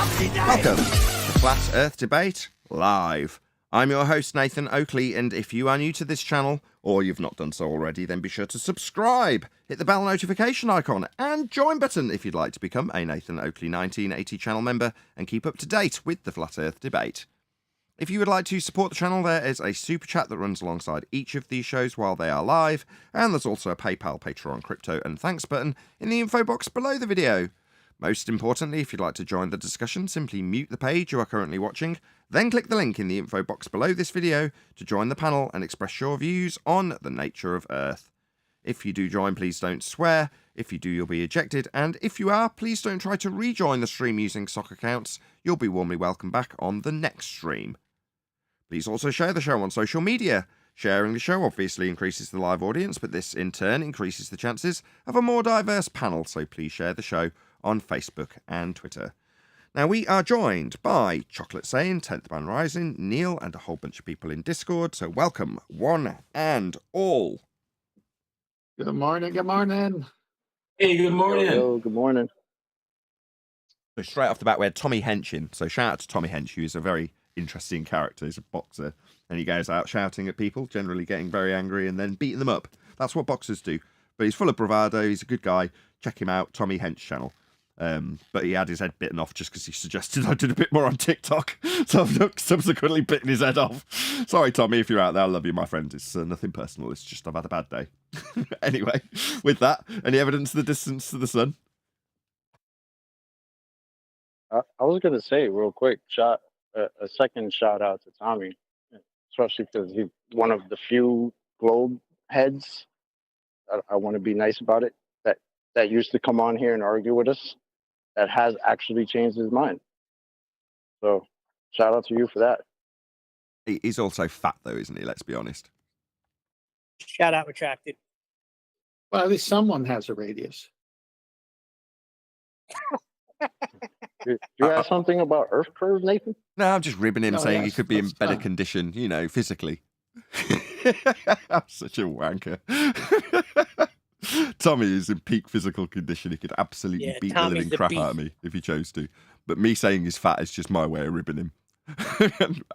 Welcome to Flat Earth Debate Live. I'm your host, Nathan Oakley, and if you are new to this channel, or you've not done so already, then be sure to subscribe, hit the bell notification icon, and join button if you'd like to become a Nathan Oakley 1980 channel member and keep up to date with the Flat Earth Debate. If you would like to support the channel, there is a super chat that runs alongside each of these shows while they are live, and there's also a PayPal, Patreon, crypto, and thanks button in the info box below the video. Most importantly, if you'd like to join the discussion, simply mute the page you are currently watching, then click the link in the info box below this video to join the panel and express your views on the nature of Earth. If you do join, please don't swear. If you do, you'll be ejected, and if you are, please don't try to rejoin the stream using sock accounts. You'll be warmly welcome back on the next stream. Please also share the show on social media. Sharing the show obviously increases the live audience, but this in turn increases the chances of a more diverse panel, so please share the show on Facebook and Twitter. Now, we are joined by Chocolate Sane, 10th Man Rising, Neil, and a whole bunch of people in Discord, so welcome, one and all. Good morning, good morning. Hey, good morning. Yo, good morning. So straight off the bat, we had Tommy Hench in, so shout out to Tommy Hench, who is a very interesting character. He's a boxer, and he goes out shouting at people, generally getting very angry, and then beating them up. That's what boxers do. But he's full of bravado, he's a good guy. Check him out, Tommy Hench channel. But he had his head bitten off just because he suggested I did a bit more on TikTok. So I've subsequently bitten his head off. Sorry, Tommy, if you're out there, I love you, my friend. It's nothing personal. It's just I've had a bad day. Anyway, with that, any evidence of the distance to the sun? I was going to say real quick, a second shout out to Tommy, especially because he's one of the few globe heads. I want to be nice about it. That used to come on here and argue with us. That has actually changed his mind. So, shout out to you for that. He's also fat, though, isn't he? Let's be honest. Shout out retracted. Well, at least someone has a radius. Do you have something about Earth curve, Nathan? No, I'm just ribbing him, saying he could be in that's better fine. condition, you know, physically. I'm such a wanker. Tommy is in peak physical condition. He could absolutely beat the living crap out of me if he chose to. But me saying he's fat is just my way of ribbing him.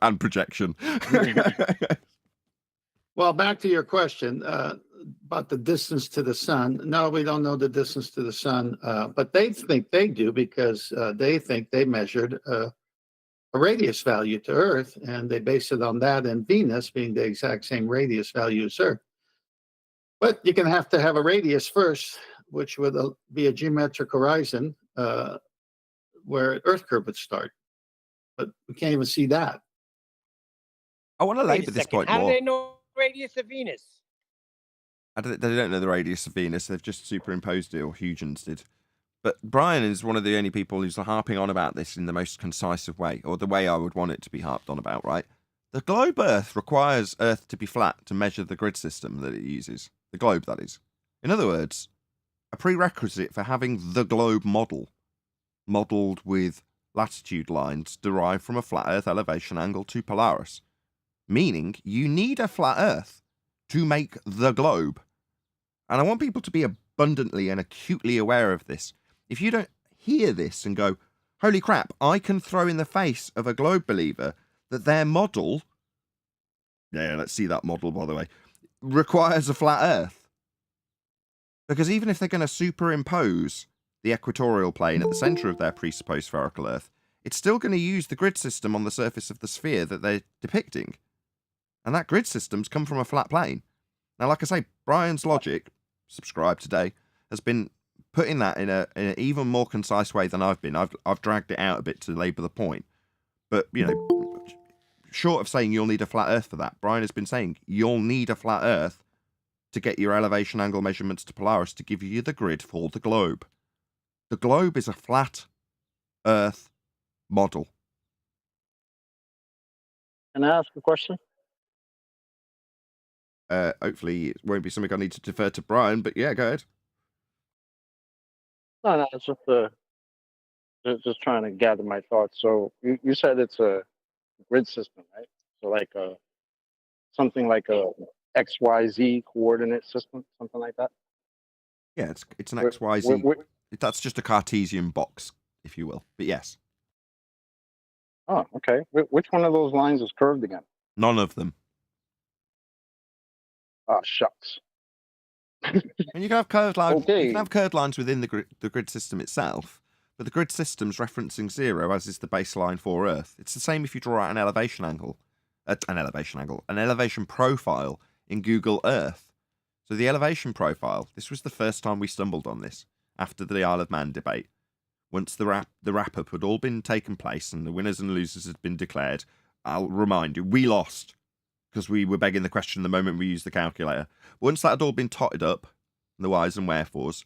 And projection. Well, back to your question about the distance to the sun. No, we don't know the distance to the sun, but they think they do because they think they measured a radius value to Earth, and they base it on that and Venus being the exact same radius value as Earth. But you're going to have a radius first, which would be a geometric horizon where Earth curve would start. But we can't even see that. I want to labour this point How more. do they know the radius of Venus? They don't know the radius of Venus. They've just superimposed it, or Huygens did. But Brian is one of the only people who's harping on about this in the most concise way, or the way I would want it to be harped on about, right? The globe Earth requires Earth to be flat to measure the grid system that it uses. The globe, that is. In other words, a prerequisite for having the globe modelled with latitude lines derived from a flat Earth elevation angle to Polaris. Meaning, you need a flat Earth to make the globe. And I want people to be abundantly and acutely aware of this. If you don't hear this and go, holy crap, I can throw in the face of a globe believer that their model, yeah, let's see that model, by the way, requires a flat Earth. Because even if they're going to superimpose the equatorial plane at the centre of their presupposed spherical Earth, it's still going to use the grid system on the surface of the sphere that they're depicting. And that grid system's come from a flat plane. Now, like I say, Brian's logic, subscribe today, has been putting that in an even more concise way than I've been. I've dragged it out a bit to labour the point. But, you know, short of saying you'll need a flat Earth for that, Brian has been saying you'll need a flat Earth to get your elevation angle measurements to Polaris to give you the grid for the globe. The globe is a flat Earth model. Can I ask a question? Hopefully it won't be something I need to defer to Brian, but yeah, go ahead. No, it's just trying to gather my thoughts. So you said it's a grid system, right? So like something like a XYZ coordinate system, something like that. Yeah, it's an XYZ. That's just a Cartesian box, if you will. But yes. Oh, okay. Which one of those lines is curved again? None of them. Oh, shucks. And you can have curved lines. You Okay. can have curved lines within the grid system itself, but the grid system's referencing 0, as is the baseline for Earth. It's the same if you draw out an elevation profile in Google Earth. So the elevation profile. This was the first time we stumbled on this after the Isle of Man debate. Once the wrap-up had all been taken place and the winners and losers had been declared, I'll remind you, we lost because we were begging the question the moment we used the calculator. Once that had all been totted up, the whys and wherefores,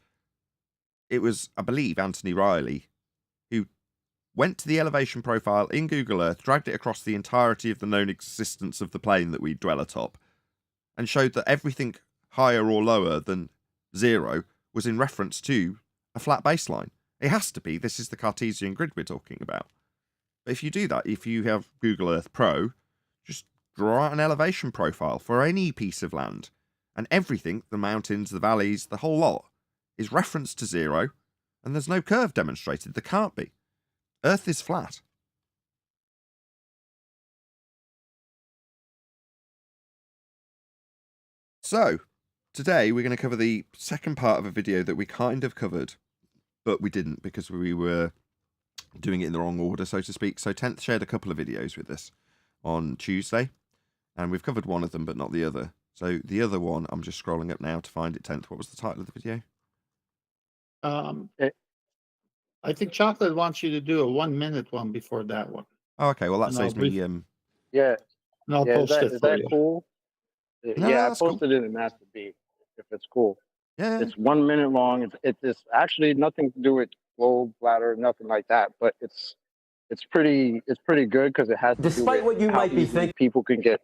it was, I believe, Anthony Riley who went to the elevation profile in Google Earth, dragged it across the entirety of the known existence of the plane that we dwell atop, and showed that everything higher or lower than 0 was in reference to a flat baseline. It has to be. This is the Cartesian grid we're talking about. But if you do that, if you have Google Earth Pro, just draw out an elevation profile for any piece of land, and everything, the mountains, the valleys, the whole lot, is referenced to 0, and there's no curve demonstrated. There can't be. Earth is flat. So, today we're going to cover the second part of a video that we kind of covered, but we didn't because we were doing it in the wrong order, so to speak. So 10th shared a couple of videos with us on Tuesday, and we've covered one of them, but not the other. So the other one, I'm just scrolling up now to find it. 10th, what was the title of the video? I think Chocolate wants you to do a 1-minute one before that one. Oh, okay. Well, that And saves I'll me. Yeah. And I'll Yeah. post it Is for that you. cool? No, Yeah, I that's cool. posted it in Master B. If it's cool. Yeah. It's 1 minute long. It's actually nothing to do with globe, bladder, nothing like that. But it's pretty good because it has to Despite do with what you how might be easily thinking. people can get.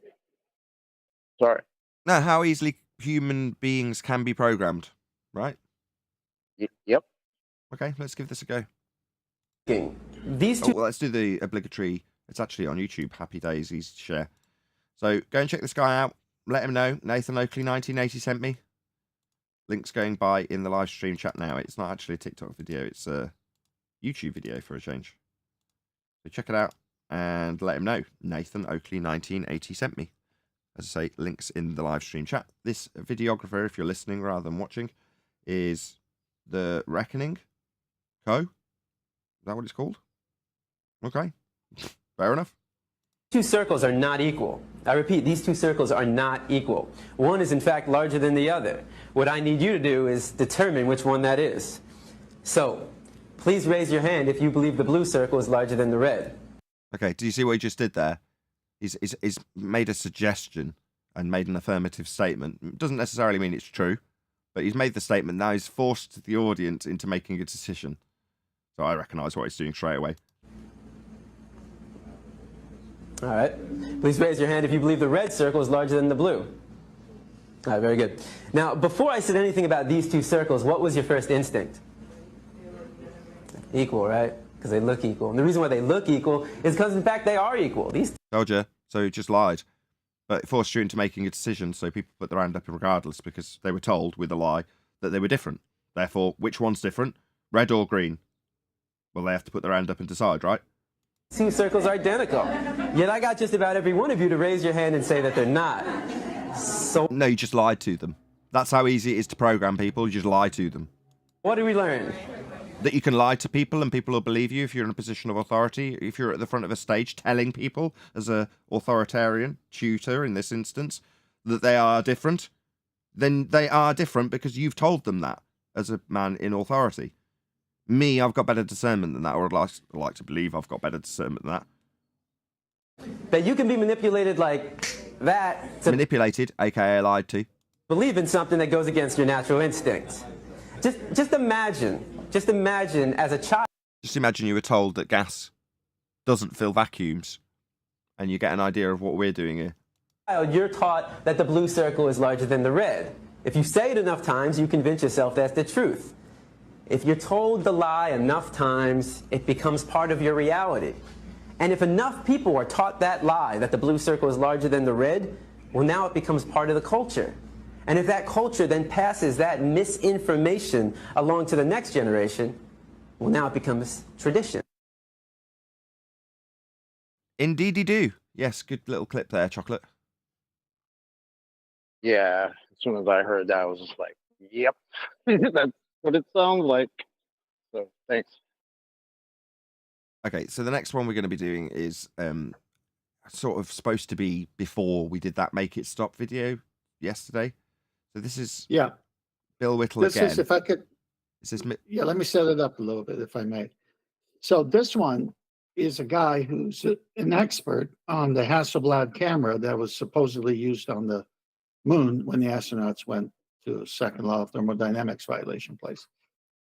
Sorry. No, how easily human beings can be programmed, right? Yep. Okay, let's give this a go. These Oh, two well, let's do the obligatory. It's actually on YouTube. Happy days, easy to share. So go and check this guy out. Let him know. Nathan Oakley 1980 sent me. Link's going by in the live stream chat now. It's not actually a TikTok video. It's a YouTube video for a change. So check it out and let him know. Nathan Oakley 1980 sent me. As I say, links in the live stream chat. This videographer, if you're listening rather than watching, is The Reckoning Co. Is that what it's called? Okay. Fair enough. two circles are not equal. I repeat, these two circles are not equal. One is in fact larger than the other. What I need you to do is determine which one that is. So, please raise your hand if you believe the blue circle is larger than the red. Okay, do you see what he just did there? He's made a suggestion and made an affirmative statement. It doesn't necessarily mean it's true, but he's made the statement. Now he's forced the audience into making a decision. So I recognise what he's doing straight away. All right. Please raise your hand if you believe the red circle is larger than the blue. All right, very good. Now, before I said anything about these two circles, what was your first instinct? Equal, right? Because they look equal. And the reason why they look equal is because, in fact, they are equal. These Told you. So he just lied. But it forced you into making a decision, so people put their hand up regardless because they were told with a lie that they were different. Therefore, which one's different? Red or green? Well, they have to put their hand up and decide, right? two circles are identical. Yet I got just about every one of you to raise your hand and say that they're not. So No, you just lied to them. That's how easy it is to program people. You just lie to them. what did we learn? That you can lie to people and people will believe you if you're in a position of authority. If you're at the front of a stage telling people, as a authoritarian tutor in this instance, that they are different, then they are different because you've told them that as a man in authority. Me, I've got better discernment than that, or I'd like to believe I've got better discernment than that. That you can be manipulated like that to Manipulated, aka lied to. believe in something that goes against your natural instincts. Just imagine as a child. Just imagine you were told that gas doesn't fill vacuums, and you get an idea of what we're doing here. You're taught that the blue circle is larger than the red. If you say it enough times, you convince yourself that's the truth. If you're told the lie enough times, it becomes part of your reality. And if enough people are taught that lie, that the blue circle is larger than the red, well, now it becomes part of the culture. And if that culture then passes that misinformation along to the next generation, well, now it becomes tradition. Indeedy do. Yes, good little clip there, Chocolate. Yeah, as soon as I heard that, I was just like, "Yep, that's what it sounds like." So thanks. Okay, so the next one we're going to be doing is sort of supposed to be before we did that Make It Stop video yesterday. So this is Yeah, Bill Whittle this again. is, if I could, This is yeah, let me set it up a little bit, if I may. So this one is a guy who's an expert on the Hasselblad camera that was supposedly used on the moon when the astronauts went to a second law of thermodynamics violation place.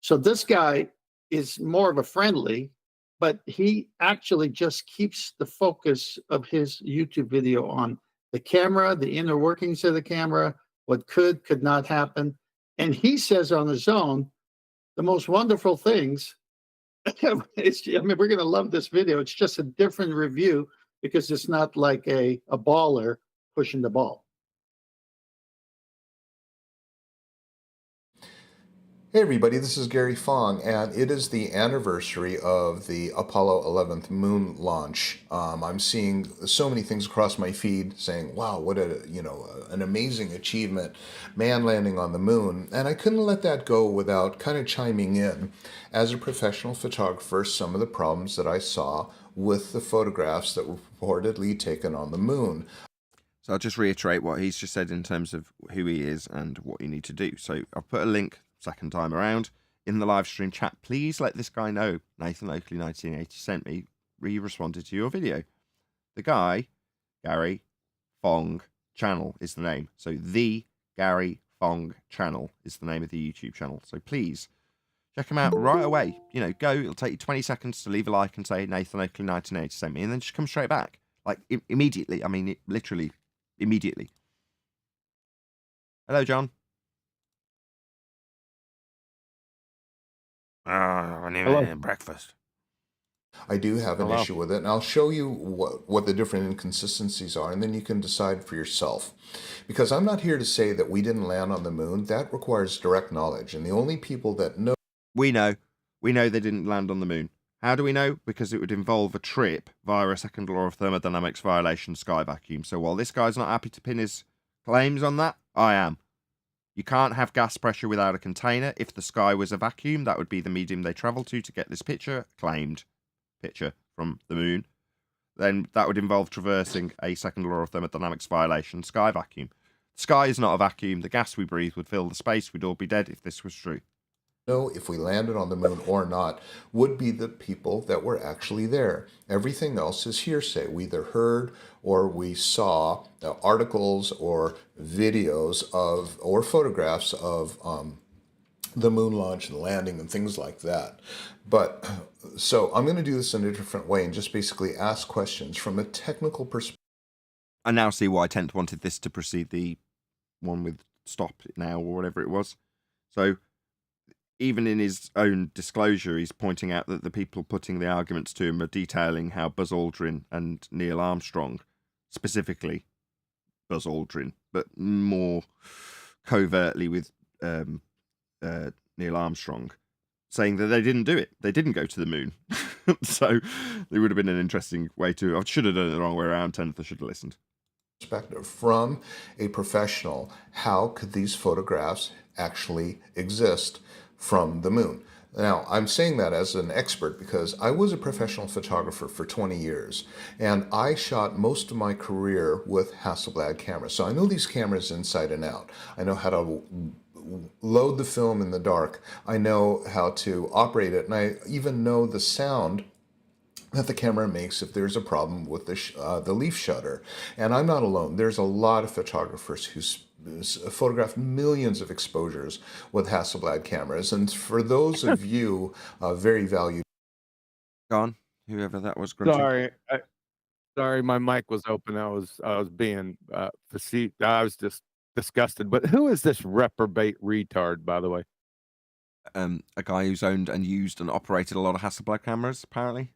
So this guy is more of a friendly, but he actually just keeps the focus of his YouTube video on the camera, the inner workings of the camera, what could not happen. And he says on his own, the most wonderful things. I mean, we're going to love this video. It's just a different review because it's not like a baller pushing the ball. Hey everybody, this is Gary Fong, and it is the anniversary of the Apollo 11th moon launch. I'm seeing so many things across my feed saying, "Wow, what an amazing achievement, man landing on the moon!" And I couldn't let that go without kind of chiming in, as a professional photographer, some of the problems that I saw with the photographs that were reportedly taken on the moon. So I'll just reiterate what he's just said in terms of who he is and what you need to do. So I'll put a link second time around in the live stream chat. Please let this guy know Nathan Oakley 1980 sent me. He responded to your video. The guy, Gary Fong channel is the name. So the Gary Fong channel is the name of the YouTube channel. So please check him out right away. You know, go. It'll take you 20 seconds to leave a like and say Nathan Oakley 1980 sent me, and then just come straight back. Like immediately. I mean, literally immediately. Hello, John. I need breakfast. I do have an Hello. issue with it, and I'll show you what the different inconsistencies are, and then you can decide for yourself. Because I'm not here to say that we didn't land on the moon. That requires direct knowledge, and the only people that know... We know they didn't land on the moon. How do we know? Because it would involve a trip via a second law of thermodynamics violation, sky vacuum. So while this guy's not happy to pin his claims on that, I am. You can't have gas pressure without a container. If the sky was a vacuum, that would be the medium they travel to get this claimed picture from the moon. Then that would involve traversing a second law of thermodynamics violation, sky vacuum. The sky is not a vacuum. The gas we breathe would fill the space. We'd all be dead if this was true. Know if we landed on the moon or not would be the people that were actually there. Everything else is hearsay. We either heard or we saw articles or videos of or photographs of the moon launch and landing and things like that. But so I'm going to do this in a different way and just basically ask questions from a technical perspective. I now see why Tenth wanted this to precede the one with stop it now or whatever it was. So even in his own disclosure, he's pointing out that the people putting the arguments to him are detailing how Buzz Aldrin and Neil Armstrong, specifically Buzz Aldrin, but more covertly with Neil Armstrong, saying that they didn't do it. They didn't go to the moon. So it would have been an interesting way to... I should have done it the wrong way around, Tenth. I should have listened. Perspective from a professional, how could these photographs actually exist from the moon? Now, I'm saying that as an expert because I was a professional photographer for 20 years, and I shot most of my career with Hasselblad cameras. So I know these cameras inside and out. I know how to load the film in the dark. I know how to operate it, and I even know the sound that the camera makes if there's a problem with the leaf shutter. And I'm not alone. There's a lot of photographers who photographed millions of exposures with Hasselblad cameras. And for those of you very valued... Gone, whoever that was. Grunting. Sorry, my mic was open. I was being facetious. I was just disgusted. But who is this reprobate retard, by the way? A guy who's owned and used and operated a lot of Hasselblad cameras, apparently.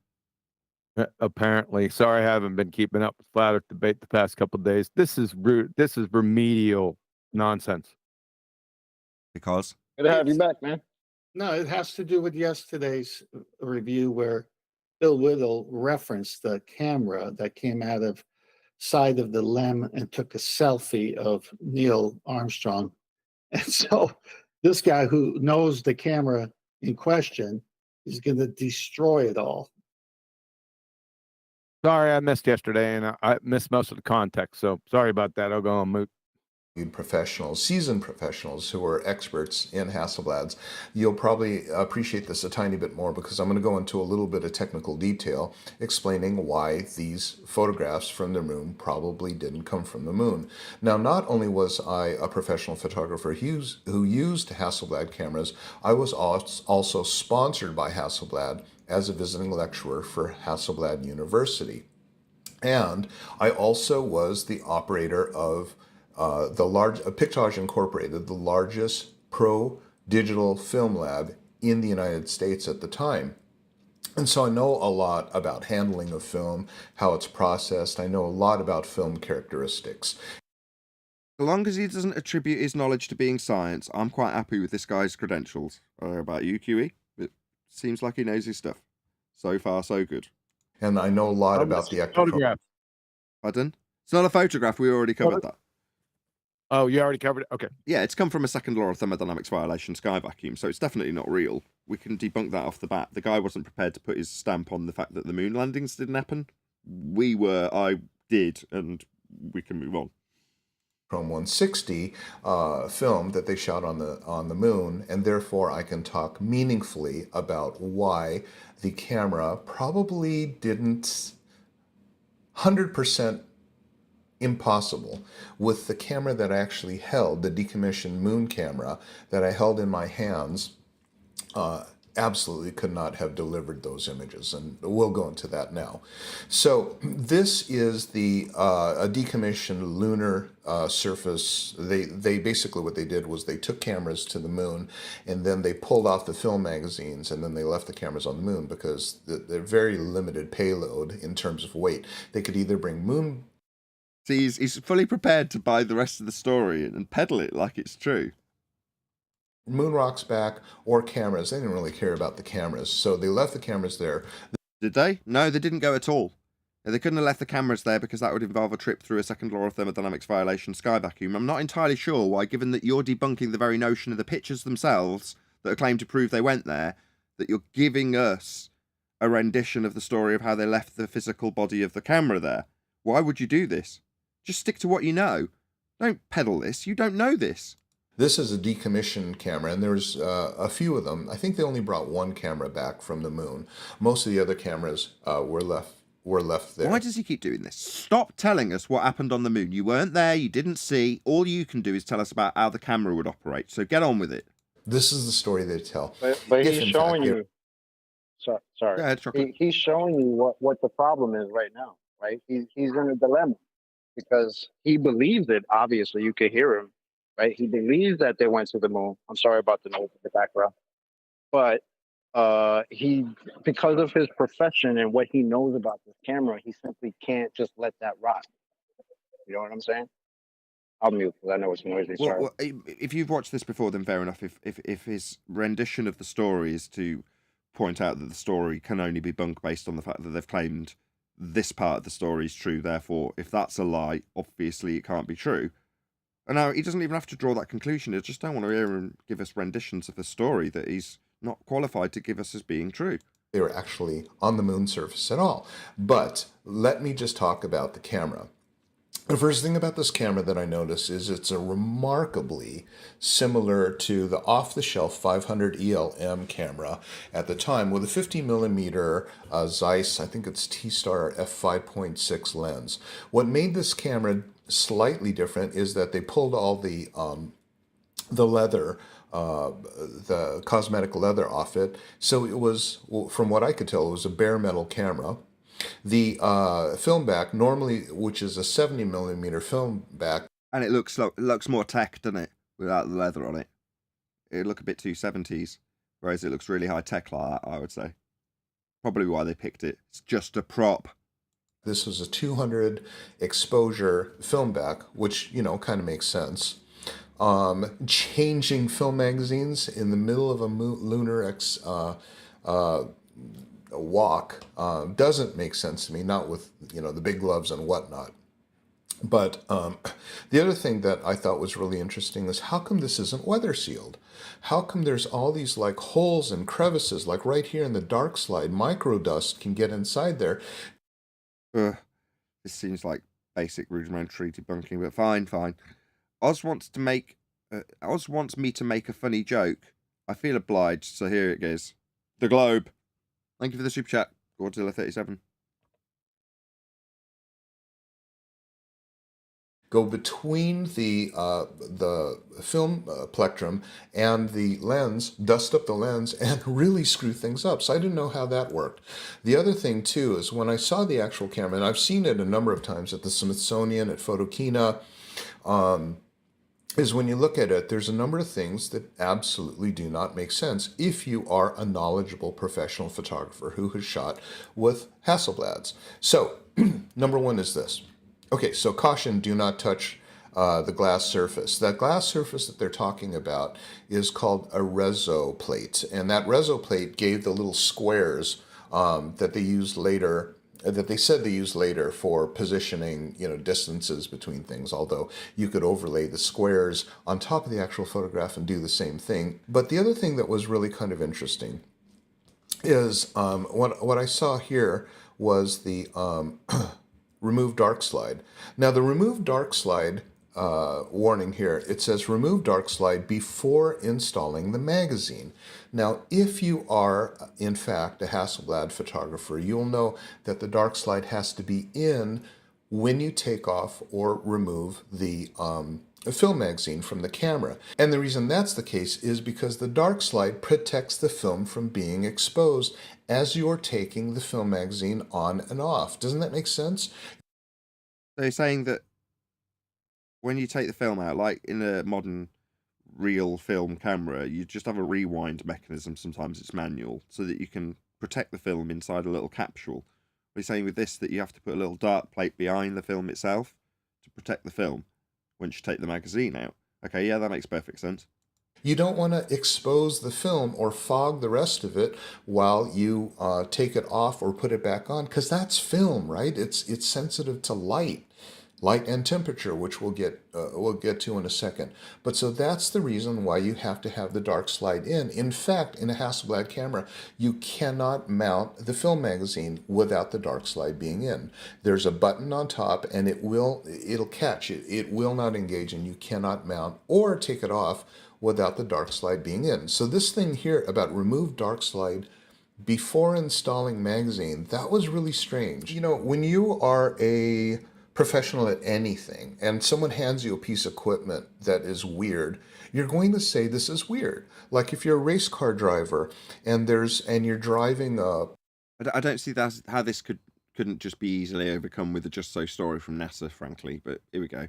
Apparently. Sorry, I haven't been keeping up with flat Earth debate the past couple of days. This is rude. This is remedial nonsense. Because? Good to have you back, man. No, it has to do with yesterday's review where Bill Whittle referenced the camera that came out of side of the LEM and took a selfie of Neil Armstrong. And so this guy who knows the camera in question is going to destroy it all. Sorry, I missed yesterday, and I missed most of the context. So sorry about that. I'll go on mute. Professionals, seasoned professionals who are experts in Hasselblads. You'll probably appreciate this a tiny bit more because I'm going to go into a little bit of technical detail explaining why these photographs from the moon probably didn't come from the moon. Now, not only was I a professional photographer who used Hasselblad cameras, I was also sponsored by Hasselblad as a visiting lecturer for Hasselblad University. And I also was the operator of Pictage Incorporated, the largest pro digital film lab in the United States at the time. And so I know a lot about handling of film, how it's processed. I know a lot about film characteristics. As long as he doesn't attribute his knowledge to being science, I'm quite happy with this guy's credentials. I don't know about you, QE. It seems like he knows his stuff. So far, so good. And I know a lot about the photograph. Pardon? It's not a photograph. We already covered that. Oh, you already covered it? Okay. Yeah, it's come from a second law of thermodynamics violation, sky vacuum, so it's definitely not real. We can debunk that off the bat. The guy wasn't prepared to put his stamp on the fact that the moon landings didn't happen. We were, I did, and we can move on. Chrome 160 film that they shot on the moon, and therefore I can talk meaningfully about why the camera probably didn't 100% impossible with the camera that I actually held, the decommissioned moon camera that I held in my hands, absolutely could not have delivered those images, and we'll go into that now. So this is a decommissioned lunar surface. They basically, what they did was they took cameras to the moon, and then they pulled off the film magazines, and then they left the cameras on the moon because they're very limited payload in terms of weight. They could either bring moon. See, he's fully prepared to buy the rest of the story and peddle it like it's true. Moon rocks back or cameras. They didn't really care about the cameras, so they left the cameras there. Did they? No, they didn't go at all. They couldn't have left the cameras there because that would involve a trip through a second law of thermodynamics violation, sky vacuum. I'm not entirely sure why, given that you're debunking the very notion of the pictures themselves that are claimed to prove they went there, that you're giving us a rendition of the story of how they left the physical body of the camera there. Why would you do this? Just stick to what you know. Don't peddle this. You don't know this. This is a decommissioned camera, and there's a few of them. I think they only brought one camera back from the moon. Most of the other cameras were left there. Why does he keep doing this? Stop telling us what happened on the moon. You weren't there. You didn't see. All you can do is tell us about how the camera would operate. So get on with it. This is the story they tell. But he's showing you. Sorry. Go ahead, Chocolate. He's showing you what the problem is right now, right? He's in a dilemma because he believes it. Obviously, you could hear him. Right? He believes that they went to the moon. I'm sorry about the noise in the background. But he, because of his profession and what he knows about this camera, he simply can't just let that rot. You know what I'm saying? I'll mute because I know it's noisy. Sorry. Well, if you've watched this before, then fair enough. If his rendition of the story is to point out that the story can only be bunked based on the fact that they've claimed this part of the story is true, therefore, if that's a lie, obviously it can't be true. And now he doesn't even have to draw that conclusion. I just don't want to hear him give us renditions of a story that he's not qualified to give us as being true. They were actually on the moon surface at all. But let me just talk about the camera. The first thing about this camera that I notice is it's a remarkably similar to the off-the-shelf 500 ELM camera at the time with a 50mm Zeiss, I think it's T-Star f5.6 lens. What made this camera slightly different is that they pulled all the leather, the cosmetic leather off it. So it was, from what I could tell, it was a bare metal camera. The film back, normally, which is a 70mm film back. And it looks more tech, doesn't it? Without the leather on it. It'd look a bit too 70s. Whereas it looks really high tech like that, I would say. Probably why they picked it. It's just a prop. This was a 200 exposure film back, which, you know, kind of makes sense. Changing film magazines in the middle of a lunar walk doesn't make sense to me, not with, the big gloves and whatnot. But the other thing that I thought was really interesting is how come this isn't weather sealed? How come there's all these like holes and crevices, like right here in the dark slide, microdust can get inside there. This seems like basic rudimentary debunking, but fine. Oz wants me to make a funny joke. I feel obliged, so here it goes. The globe. Thank you for the super chat, Godzilla37. Go between the film plectrum and the lens, dust up the lens, and really screw things up. So I didn't know how that worked. The other thing, too, is when I saw the actual camera, and I've seen it a number of times at the Smithsonian, at Photokina, is when you look at it, there's a number of things that absolutely do not make sense if you are a knowledgeable professional photographer who has shot with Hasselblads. So, number one is this. Okay, so caution, do not touch the glass surface. That glass surface that they're talking about is called a reso plate. And that reso plate gave the little squares that they used later, that they said they used later for positioning, distances between things, although you could overlay the squares on top of the actual photograph and do the same thing. But the other thing that was really kind of interesting is what I saw here was the remove dark slide. Now the remove dark slide warning here, it says remove dark slide before installing the magazine. Now if you are in fact a Hasselblad photographer, you'll know that the dark slide has to be in when you take off or remove the film magazine from the camera. And the reason that's the case is because the dark slide protects the film from being exposed as you're taking the film magazine on and off. Doesn't that make sense? So you're saying that when you take the film out, like in a modern real film camera, you just have a rewind mechanism, sometimes it's manual, so that you can protect the film inside a little capsule. We're saying with this that you have to put a little dark plate behind the film itself to protect the film once you take the magazine out. Okay, yeah, that makes perfect sense. You don't want to expose the film or fog the rest of it while you take it off or put it back on, because that's film, right? It's sensitive to light and temperature, which we'll get to in a second. But so that's the reason why you have to have the dark slide in. In fact, in a Hasselblad camera, you cannot mount the film magazine without the dark slide being in. There's a button on top, and it'll catch it. It will not engage, and you cannot mount or take it off without the dark slide being in. So this thing here about remove dark slide before installing magazine, that was really strange. When you are a professional at anything and someone hands you a piece of equipment that is weird, you're going to say this is weird. Like if you're a race car driver and you're driving a... I don't see how this couldn't just be easily overcome with a just so story from NASA, frankly, but here we go.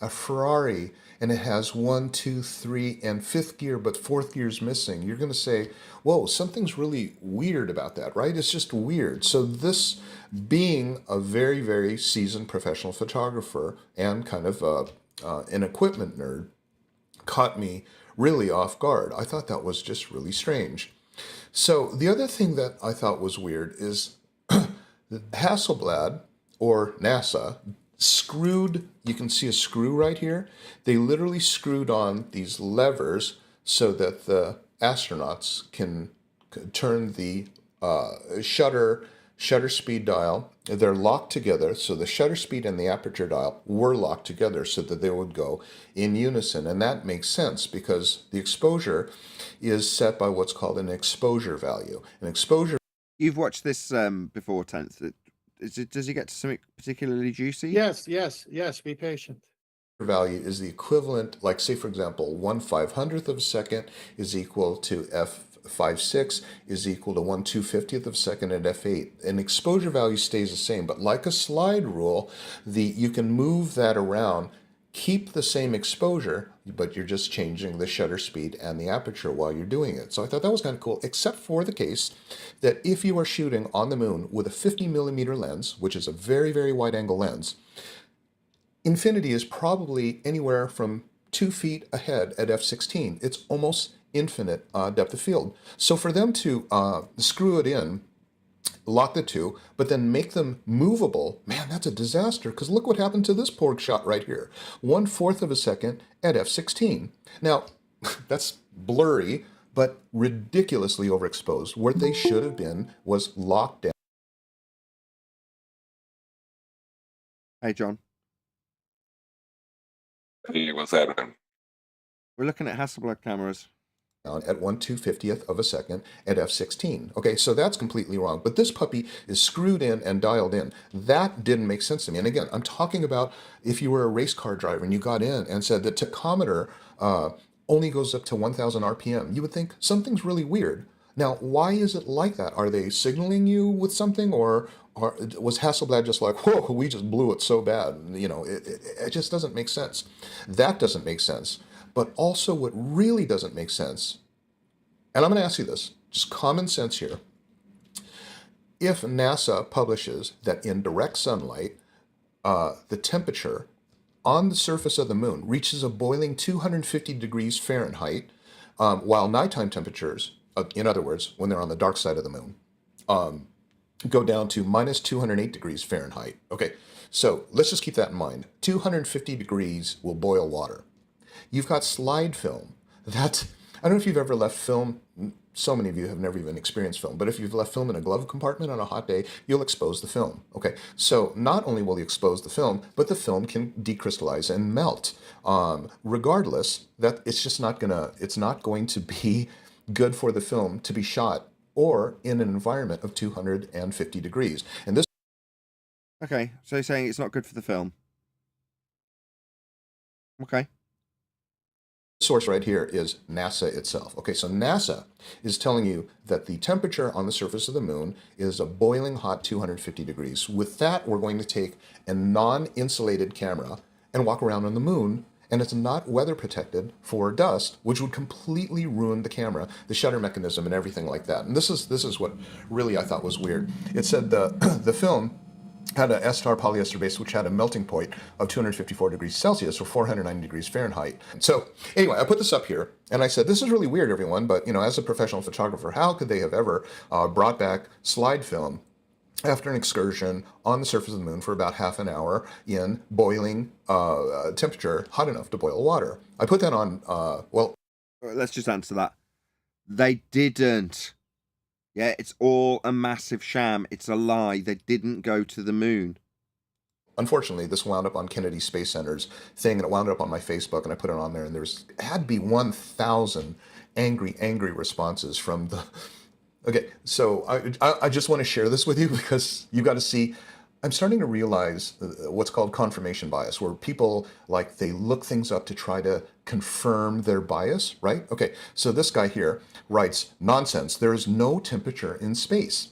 A Ferrari, and it has 1, 2, 3, and 5th gear, but 4th gear's missing. You're going to say, whoa, something's really weird about that, right? It's just weird. So this, being a very, very seasoned professional photographer and kind of an equipment nerd, caught me really off guard. I thought that was just really strange. So the other thing that I thought was weird is Hasselblad, or NASA, screwed, you can see a screw right here. They literally screwed on these levers so that the astronauts can turn the shutter speed dial. They're locked together, so the shutter speed and the aperture dial were locked together so that they would go in unison. And that makes sense because the exposure is set by what's called an exposure value. An exposure... You've watched this before, 10th. Does he get to something particularly juicy? Yes. Be patient. Value is the equivalent, like say for example, 1/500th of a second is equal to f5.6 is equal to 1/250th of a second at f8. And exposure value stays the same, but like a slide rule, you can move that around, keep the same exposure, but you're just changing the shutter speed and the aperture while you're doing it. So I thought that was kind of cool, except for the case that if you are shooting on the moon with a 50mm lens, which is a very, very wide angle lens, infinity is probably anywhere from 2 feet ahead at f16. It's almost infinite depth of field. So for them to screw it in lock the two, but then make them movable, man, that's a disaster. Because look what happened to this poor shot right here. 1/4 of a second at f16. Now, that's blurry, but ridiculously overexposed. Where they should have been was locked down. Hey, John. Hey, what's happening? We're looking at Hasselblad cameras. At 1/250th of a second at f16. Okay, so that's completely wrong. But this puppy is screwed in and dialed in. That didn't make sense to me. And again, I'm talking about if you were a race car driver and you got in and said the tachometer only goes up to 1,000 RPM, you would think something's really weird. Now, why is it like that? Are they signaling you with something, or was Hasselblad just like, whoa, we just blew it so bad? You know, it just doesn't make sense. That doesn't make sense. But also what really doesn't make sense, and I'm going to ask you this, just common sense here. If NASA publishes that in direct sunlight, the temperature on the surface of the moon reaches a boiling 250 degrees Fahrenheit, while nighttime temperatures, in other words, when they're on the dark side of the moon, go down to minus 208 degrees Fahrenheit. Okay, so let's just keep that in mind. 250 degrees will boil water. You've got slide film. I don't know if you've ever left film. So many of you have never even experienced film, but if you've left film in a glove compartment on a hot day, you'll expose the film. Okay, so not only will you expose the film, but the film can decrystallize and melt. Regardless, that it's not going to be good for the film to be shot or in an environment of 250 degrees. And this. Okay, so you're saying it's not good for the film. Okay. Source right here is NASA itself. Okay, so NASA is telling you that the temperature on the surface of the moon is a boiling hot 250 degrees. With that, we're going to take a non-insulated camera and walk around on the moon, and it's not weather protected for dust, which would completely ruin the camera, the shutter mechanism, and everything like that. And this is what really I thought was weird. It said the film had an S-star polyester base, which had a melting point of 254 degrees Celsius, or 490 degrees Fahrenheit. So anyway, I put this up here, and I said, this is really weird, everyone, but as a professional photographer, how could they have ever brought back slide film after an excursion on the surface of the moon for about half an hour in boiling temperature, hot enough to boil water? I put that on, let's just answer that. They didn't. Yeah, it's all a massive sham. It's a lie. They didn't go to the moon. Unfortunately, this wound up on Kennedy Space Center's thing, and it wound up on my Facebook, and I put it on there, and had to be 1,000 angry responses from the. Okay, so I just want to share this with you because you got to see. I'm starting to realize what's called confirmation bias, where people, they look things up to try to confirm their bias, right? Okay, so this guy here writes, nonsense, there is no temperature in space.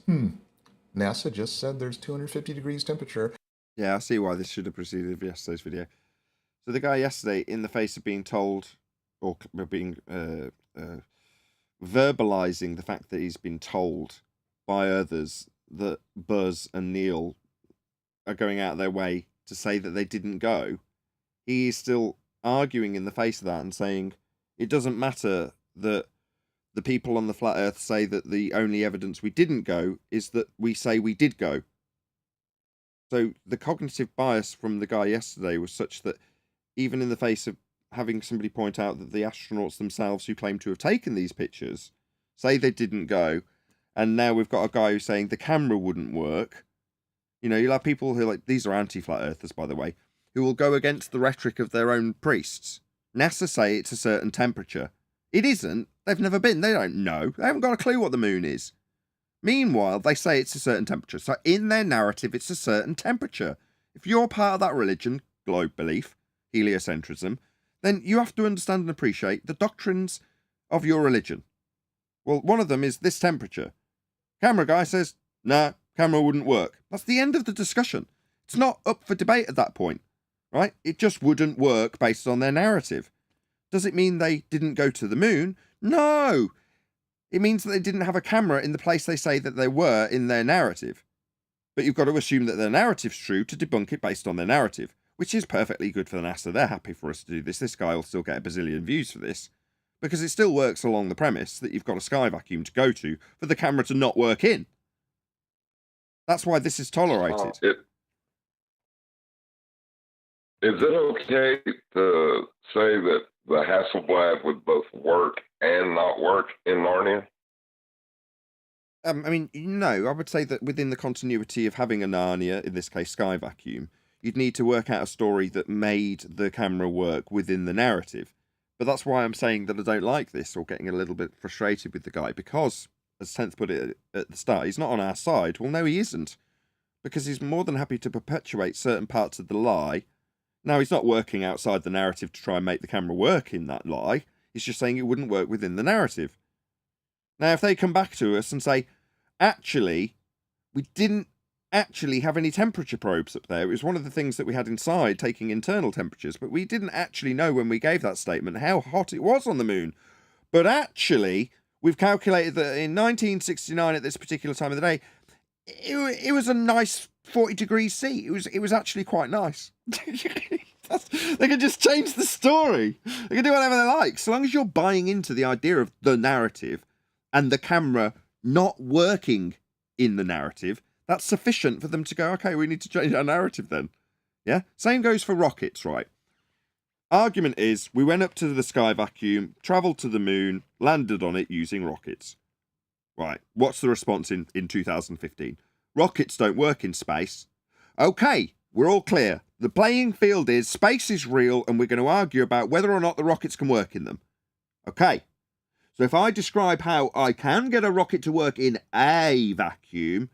NASA just said there's 250 degrees temperature. Yeah, I see why this should have preceded yesterday's video. So the guy yesterday, in the face of being told, or being verbalizing the fact that he's been told by others that Buzz and Neil are going out of their way to say that they didn't go, he is still arguing in the face of that and saying it doesn't matter that the people on the flat earth say that the only evidence we didn't go is that we say we did go. So the cognitive bias from the guy yesterday was such that even in the face of having somebody point out that the astronauts themselves who claim to have taken these pictures say they didn't go, and now we've got a guy who's saying the camera wouldn't work. You'll have people who these are anti-flat earthers, by the way, who will go against the rhetoric of their own priests. NASA say it's a certain temperature. It isn't. They've never been. They don't know. They haven't got a clue what the moon is. Meanwhile, they say it's a certain temperature. So in their narrative, it's a certain temperature. If you're part of that religion, globe belief, heliocentrism, then you have to understand and appreciate the doctrines of your religion. Well, one of them is this temperature. Camera guy says, nah, camera wouldn't work. That's the end of the discussion. It's not up for debate at that point, right? It just wouldn't work based on their narrative. Does it mean they didn't go to the moon? No! It means that they didn't have a camera in the place they say that they were in their narrative. But you've got to assume that their narrative's true to debunk it based on their narrative, which is perfectly good for the NASA. They're happy for us to do this. This guy will still get a bazillion views for this, because it still works along the premise that you've got a sky vacuum to go to for the camera to not work in. That's why this is tolerated. Is it okay to say that the Hasselblad would both work and not work in Narnia? I mean, no, I would say that within the continuity of having a Narnia, in this case Sky Vacuum, you'd need to work out a story that made the camera work within the narrative. But that's why I'm saying that I don't like this, or getting a little bit frustrated with the guy, because, as Tenth put it at the start, he's not on our side. Well, no, he isn't. Because he's more than happy to perpetuate certain parts of the lie. Now, he's not working outside the narrative to try and make the camera work in that lie. He's just saying it wouldn't work within the narrative. Now, if they come back to us and say, actually, we didn't actually have any temperature probes up there. It was one of the things that we had inside, taking internal temperatures, but we didn't actually know when we gave that statement how hot it was on the moon. But actually, we've calculated that in 1969, at this particular time of the day, it was a nice 40 degrees C. It was actually quite nice. They can just change the story. They can do whatever they like. So long as you're buying into the idea of the narrative and the camera not working in the narrative, that's sufficient for them to go, okay, we need to change our narrative then. Yeah? Same goes for rockets, right? Argument is, we went up to the Sky Vacuum, travelled to the moon, landed on it using rockets. Right, what's the response in 2015? Rockets don't work in space. Okay, we're all clear. The playing field is space is real, and we're going to argue about whether or not the rockets can work in them. Okay, so if I describe how I can get a rocket to work in a vacuum,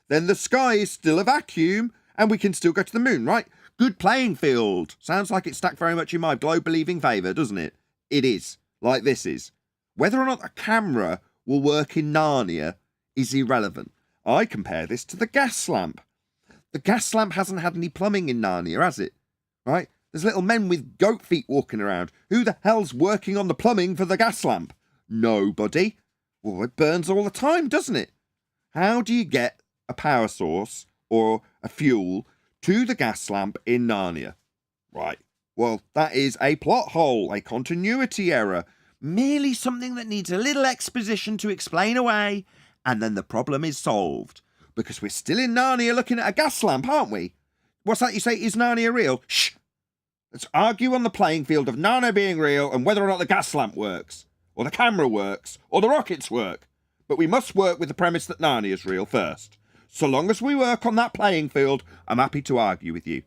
then the sky is still a vacuum, and we can still go to the moon, right? Good playing field. Sounds like it's stacked very much in my globe-believing favour, doesn't it? It is, like this is. Whether or not a camera will work in Narnia is irrelevant. I compare this to the gas lamp. The gas lamp hasn't had any plumbing in Narnia, has it? Right? There's little men with goat feet walking around. Who the hell's working on the plumbing for the gas lamp? Nobody. Well, it burns all the time, doesn't it? How do you get a power source or a fuel to the gas lamp in Narnia? Right. Well, that is a plot hole, a continuity error. Merely something that needs a little exposition to explain away, and then the problem is solved. Because we're still in Narnia looking at a gas lamp, aren't we? What's that you say? Is Narnia real? Shh! Let's argue on the playing field of Narnia being real and whether or not the gas lamp works, or the camera works, or the rockets work. But we must work with the premise that Narnia is real first. So long as we work on that playing field, I'm happy to argue with you.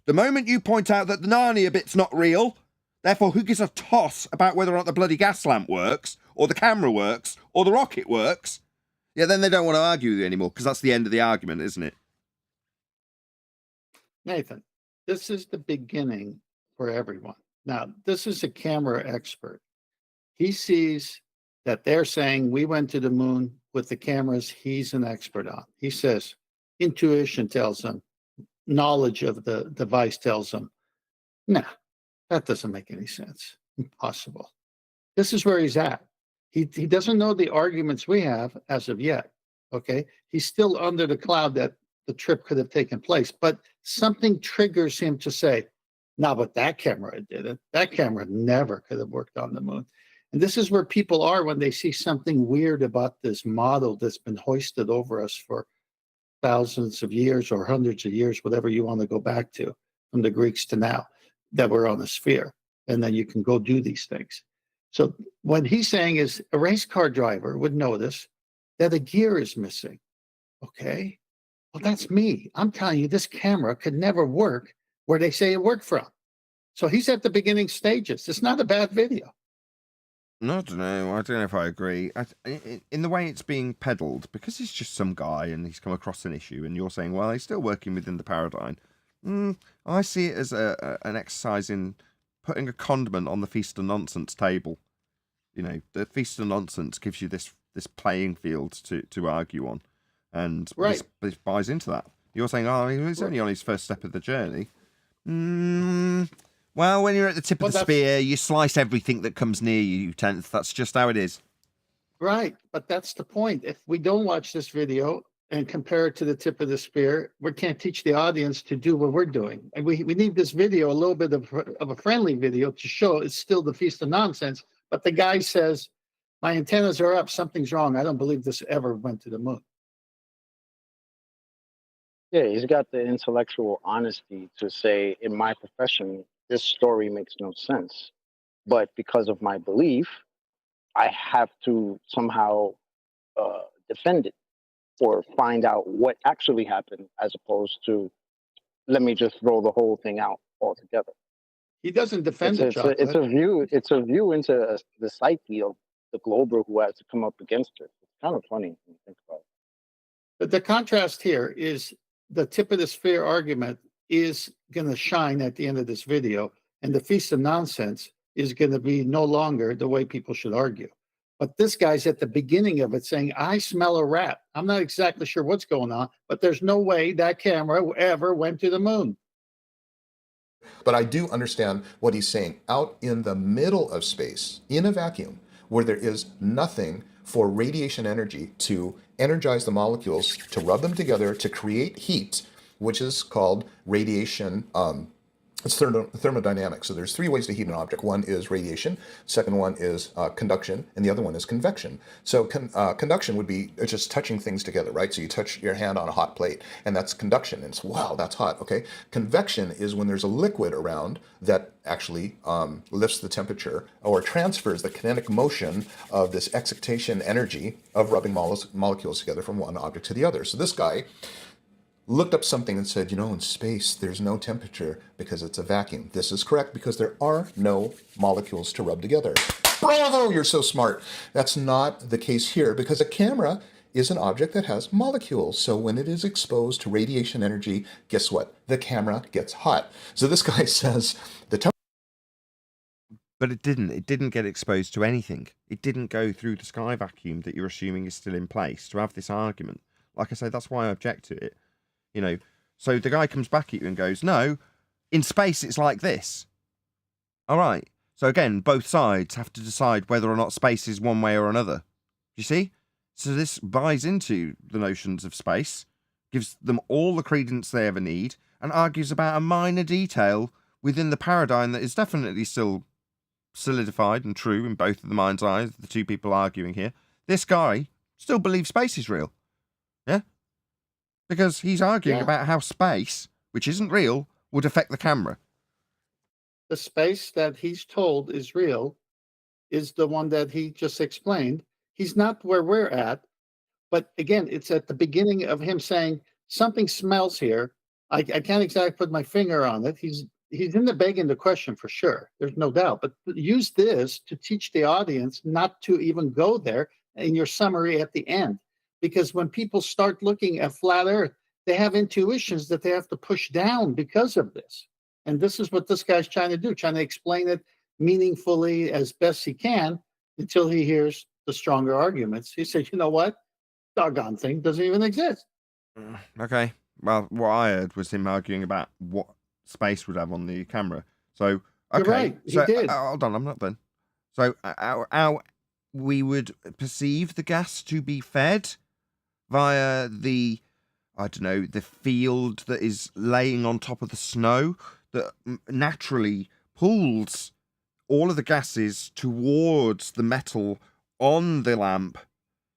The moment you point out that the Narnia bit's not real, therefore who gives a toss about whether or not the bloody gas lamp works, or the camera works, or the rocket works, yeah, then they don't want to argue with you anymore, because that's the end of the argument, isn't it? Nathan, this is the beginning for everyone. Now, this is a camera expert. He sees that they're saying we went to the moon with the cameras he's an expert on. He says intuition tells him, knowledge of the device tells him, nah, that doesn't make any sense. Impossible. This is where he's at. He doesn't know the arguments we have as of yet. Okay. He's still under the cloud that the trip could have taken place, but something triggers him to say, no, but that camera did it. That camera never could have worked on the moon. And this is where people are when they see something weird about this model that's been hoisted over us for thousands of years or hundreds of years, whatever you want to go back to, from the Greeks to now, that we're on a sphere. And then you can go do these things. So what he's saying is a race car driver would notice that a gear is missing. Okay, well, that's me. I'm telling you, this camera could never work where they say it worked from. So he's at the beginning stages. It's not a bad video. No, I don't know. I don't know if I agree. In the way it's being peddled, because he's just some guy and he's come across an issue, and you're saying, well, he's still working within the paradigm. I see it as an exercise in putting a condiment on the feast of nonsense table. You know, the feast of nonsense gives you this playing field to argue on, and right. this buys into that. You're saying, oh, he's only on his first step of the journey. Well, when you're at the tip of the spear, you slice everything that comes near you, Tenth. That's just how it is. Right, but that's the point. If we don't watch this video and compare it to the tip of the spear, we can't teach the audience to do what we're doing. And we need this video, a little bit of a friendly video, to show it's still the feast of nonsense. But the guy says, my antennas are up, something's wrong. I don't believe this ever went to the moon. Yeah, he's got the intellectual honesty to say, in my profession, this story makes no sense. But because of my belief, I have to somehow defend it or find out what actually happened, as opposed to let me just throw the whole thing out altogether. He doesn't defend the It's chocolate. a view. It's a view into the psyche of the glober who has to come up against it. It's kind of funny when you think about it. But the contrast here is the tip of the spear argument is going to shine at the end of this video, and the feast of nonsense is going to be no longer the way people should argue. But this guy's at the beginning of it saying, I smell a rat. I'm not exactly sure what's going on, but there's no way that camera ever went to the moon. But I do understand what he's saying. Out in the middle of space, in a vacuum, where there is nothing for radiation energy to energize the molecules, to rub them together, to create heat, which is called radiation. It's thermodynamics. So there's three ways to heat an object. One is radiation, second one is conduction, and the other one is convection. So conduction would be just touching things together, right? So you touch your hand on a hot plate, and that's conduction. And it's, wow, that's hot, okay? Convection is when there's a liquid around that actually lifts the temperature or transfers the kinetic motion of this excitation energy of rubbing molecules together from one object to the other. So this guy looked up something and said, you know, in space, there's no temperature because it's a vacuum. This is correct because there are no molecules to rub together. Bravo, you're so smart. That's not the case here because a camera is an object that has molecules. So when it is exposed to radiation energy, guess what? The camera gets hot. So this guy says the temperature. But it didn't. It didn't get exposed to anything. It didn't go through the sky vacuum that you're assuming is still in place to have this argument. Like I say, that's why I object to it. You know, so the guy comes back at you and goes, no, in space it's like this. All right. So again, both sides have to decide whether or not space is one way or another. You see? So this buys into the notions of space, gives them all the credence they ever need, and argues about a minor detail within the paradigm that is definitely still solidified and true in both of the mind's eyes, the two people arguing here. This guy still believes space is real. Yeah? Because he's arguing about how space, which isn't real, would affect the camera. The space that he's told is real is the one that he just explained. He's not where we're at. But again, it's at the beginning of him saying, something smells here. I can't exactly put my finger on it. He's in the begging the question for sure. There's no doubt. But use this to teach the audience not to even go there in your summary at the end. Because when people start looking at flat Earth, they have intuitions that they have to push down because of this. And this is what this guy's trying to do, trying to explain it meaningfully as best he can until he hears the stronger arguments. He said, you know what? Doggone thing doesn't even exist. Okay. Well, what I heard was him arguing about what space would have on the camera. So, okay. You're right. He so, did. Hold on, I'm not done. So, how we would perceive the gas to be fed via the, I don't know, the field that is laying on top of the snow that naturally pulls all of the gases towards the metal on the lamp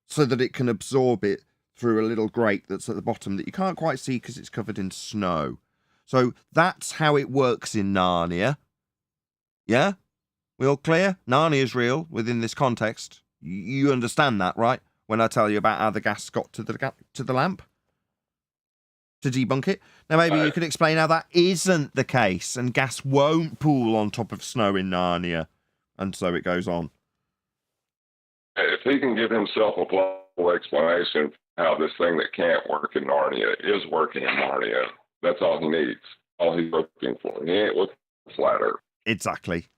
so that it can absorb it through a little grate that's at the bottom that you can't quite see because it's covered in snow. So that's how it works in Narnia. Yeah? We all clear? Narnia's real within this context. You understand that, right? When I tell you about how the gas got to the lamp? To debunk it? Now maybe you could explain how that isn't the case and gas won't pool on top of snow in Narnia. And so it goes on. If he can give himself a plausible explanation how this thing that can't work in Narnia is working in Narnia, that's all he needs. All he's looking for. He ain't looking for flat Earth. Exactly.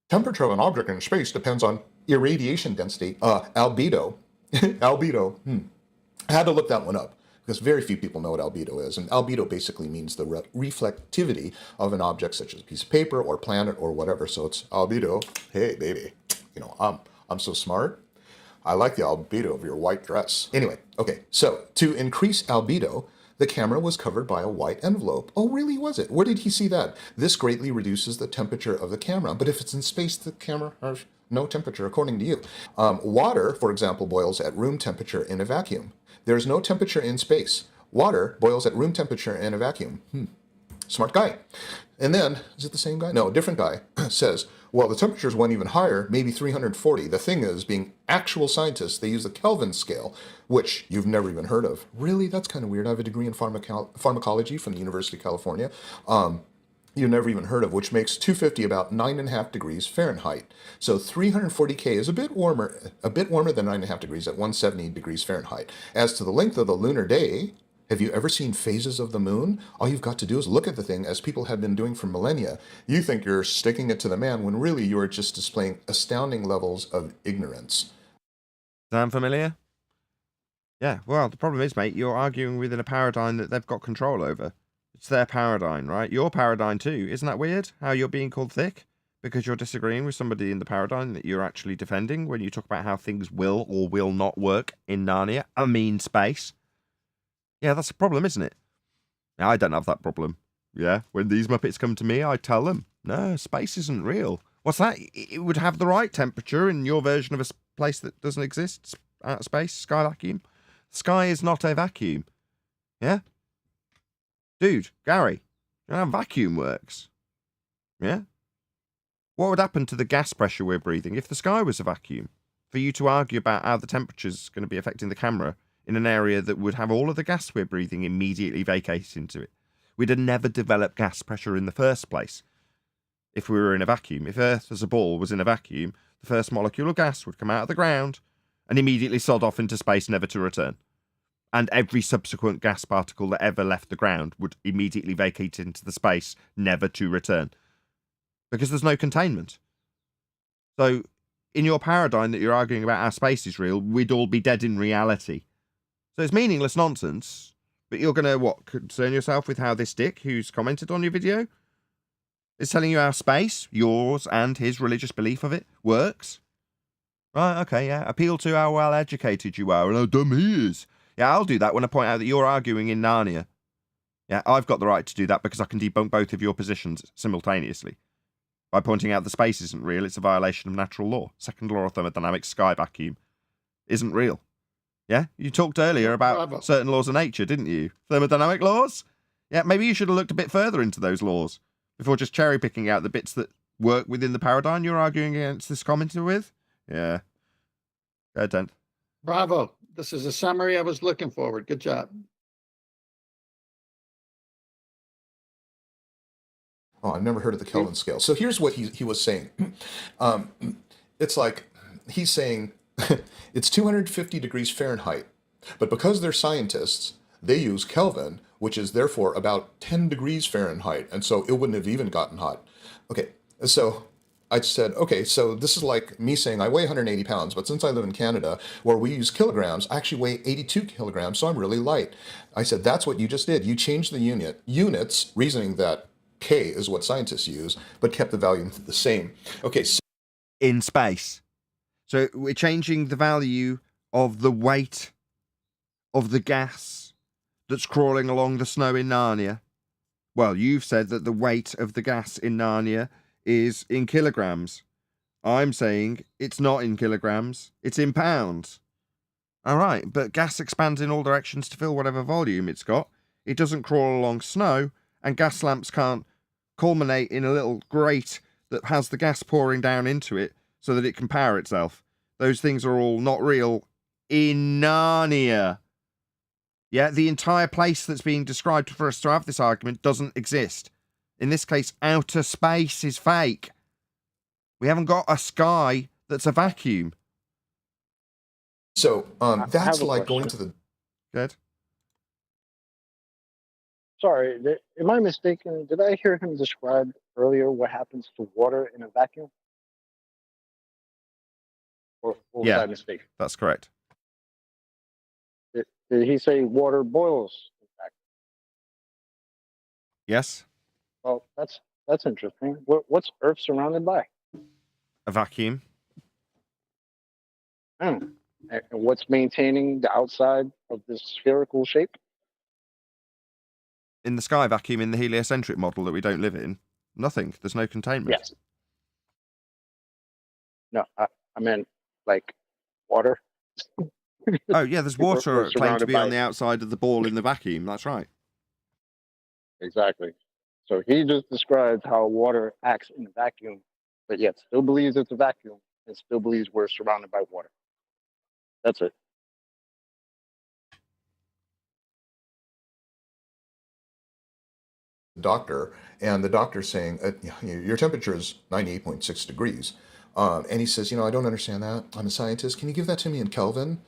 Temperature of an object in space depends on irradiation density, albedo. Albedo. I had to look that one up because very few people know what albedo is. And albedo basically means the reflectivity of an object such as a piece of paper or planet or whatever. So it's albedo. Hey, baby. You know, I'm so smart. I like the albedo of your white dress. Anyway, okay. So to increase albedo, the camera was covered by a white envelope. Oh, really, was it? Where did he see that? This greatly reduces the temperature of the camera. But if it's in space, the camera has no temperature, according to you. Water, for example, boils at room temperature in a vacuum. There's no temperature in space. Water boils at room temperature in a vacuum. Smart guy. And then, is it the same guy? No, a different guy says, well, the temperatures went even higher, maybe 340. The thing is, being actual scientists, they use the Kelvin scale, which you've never even heard of. Really? That's kind of weird. I have a degree in pharmacology from the University of California. You've never even heard of, which makes 250 about 9.5 degrees Fahrenheit. So 340 K is a bit warmer than 9.5 degrees at 170 degrees Fahrenheit. As to the length of the lunar day, have you ever seen phases of the moon? All you've got to do is look at the thing, as people have been doing for millennia. You think you're sticking it to the man when really you are just displaying astounding levels of ignorance. Sound familiar? Yeah, well, the problem is, mate, you're arguing within a paradigm that they've got control over. It's their paradigm, right? Your paradigm too. Isn't that weird? How you're being called thick? Because you're disagreeing with somebody in the paradigm that you're actually defending when you talk about how things will or will not work in Narnia. I mean space. Yeah, that's a problem, isn't it? Now, I don't have that problem. Yeah, when these Muppets come to me, I tell them, no, space isn't real. What's that? It would have the right temperature in your version of a place that doesn't exist. Outer space, sky vacuum. Sky is not a vacuum. Yeah? Dude, Gary, you know how vacuum works? Yeah? What would happen to the gas pressure we're breathing if the sky was a vacuum? For you to argue about how the temperature's going to be affecting the camera in an area that would have all of the gas we're breathing immediately vacate into it. We'd have never developed gas pressure in the first place if we were in a vacuum. If Earth as a ball was in a vacuum, the first molecule of gas would come out of the ground and immediately sod off into space, never to return. And every subsequent gas particle that ever left the ground would immediately vacate into the space, never to return. Because there's no containment. So, in your paradigm that you're arguing about how space is real, we'd all be dead in reality. So it's meaningless nonsense. But you're going to, what, concern yourself with how this dick who's commented on your video is telling you how space, yours and his religious belief of it, works? Right, okay, yeah. Appeal to how well educated you are and how dumb he is. Yeah, I'll do that when I point out that you're arguing in Narnia. Yeah, I've got the right to do that because I can debunk both of your positions simultaneously. By pointing out the space isn't real, it's a violation of natural law. Second law of thermodynamics, sky vacuum, isn't real. Yeah? You talked earlier about certain laws of nature, didn't you? Thermodynamic laws? Yeah, maybe you should have looked a bit further into those laws before just cherry-picking out the bits that work within the paradigm you're arguing against this commenter with. Yeah. Go ahead, Dan. Bravo. This is a summary I was looking forward. Good job. Oh, I've never heard of the Kelvin scale. So here's what he was saying. It's like he's saying it's 250 degrees Fahrenheit, but because they're scientists, they use Kelvin, which is therefore about 10 degrees Fahrenheit, and so it wouldn't have even gotten hot. Okay, so I said, okay, so this is like me saying I weigh 180 pounds, but since I live in Canada, where we use kilograms, I actually weigh 82 kilograms, so I'm really light. I said, that's what you just did. You changed the units, reasoning that K is what scientists use, but kept the value the same. Okay. So in space. So we're changing the value of the weight of the gas that's crawling along the snow in Narnia. Well, you've said that the weight of the gas in Narnia is in kilograms. I'm saying it's not in kilograms, it's in pounds. All right, but gas expands in all directions to fill whatever volume it's got. It doesn't crawl along snow, and gas lamps can't culminate in a little grate that has the gas pouring down into it so that it can power itself. Those things are all not real in Narnia. Yeah, the entire place that's being described for us to have this argument doesn't exist. In this case, outer space is fake. We haven't got a sky that's a vacuum. So that's like going to the... Good. Sorry, am I mistaken? Did I hear him describe earlier what happens to water in a vacuum? Or was I mistaken? That's correct. Did he say water boils in a vacuum? Yes. Well, that's interesting. What's Earth surrounded by? A vacuum. And what's maintaining the outside of this spherical shape? In the sky vacuum, in the heliocentric model that we don't live in, nothing. There's no containment. Yes. No, I meant like water. Oh, yeah, there's We're water claimed to surrounded be by on the outside of the ball in the vacuum. That's right. exactly. So he just described how water acts in a vacuum, but yet still believes it's a vacuum and still believes we're surrounded by water. That's it. Doctor, and the doctor's saying, your temperature is 98.6 degrees. And he says, I don't understand that. I'm a scientist. Can you give that to me in Kelvin?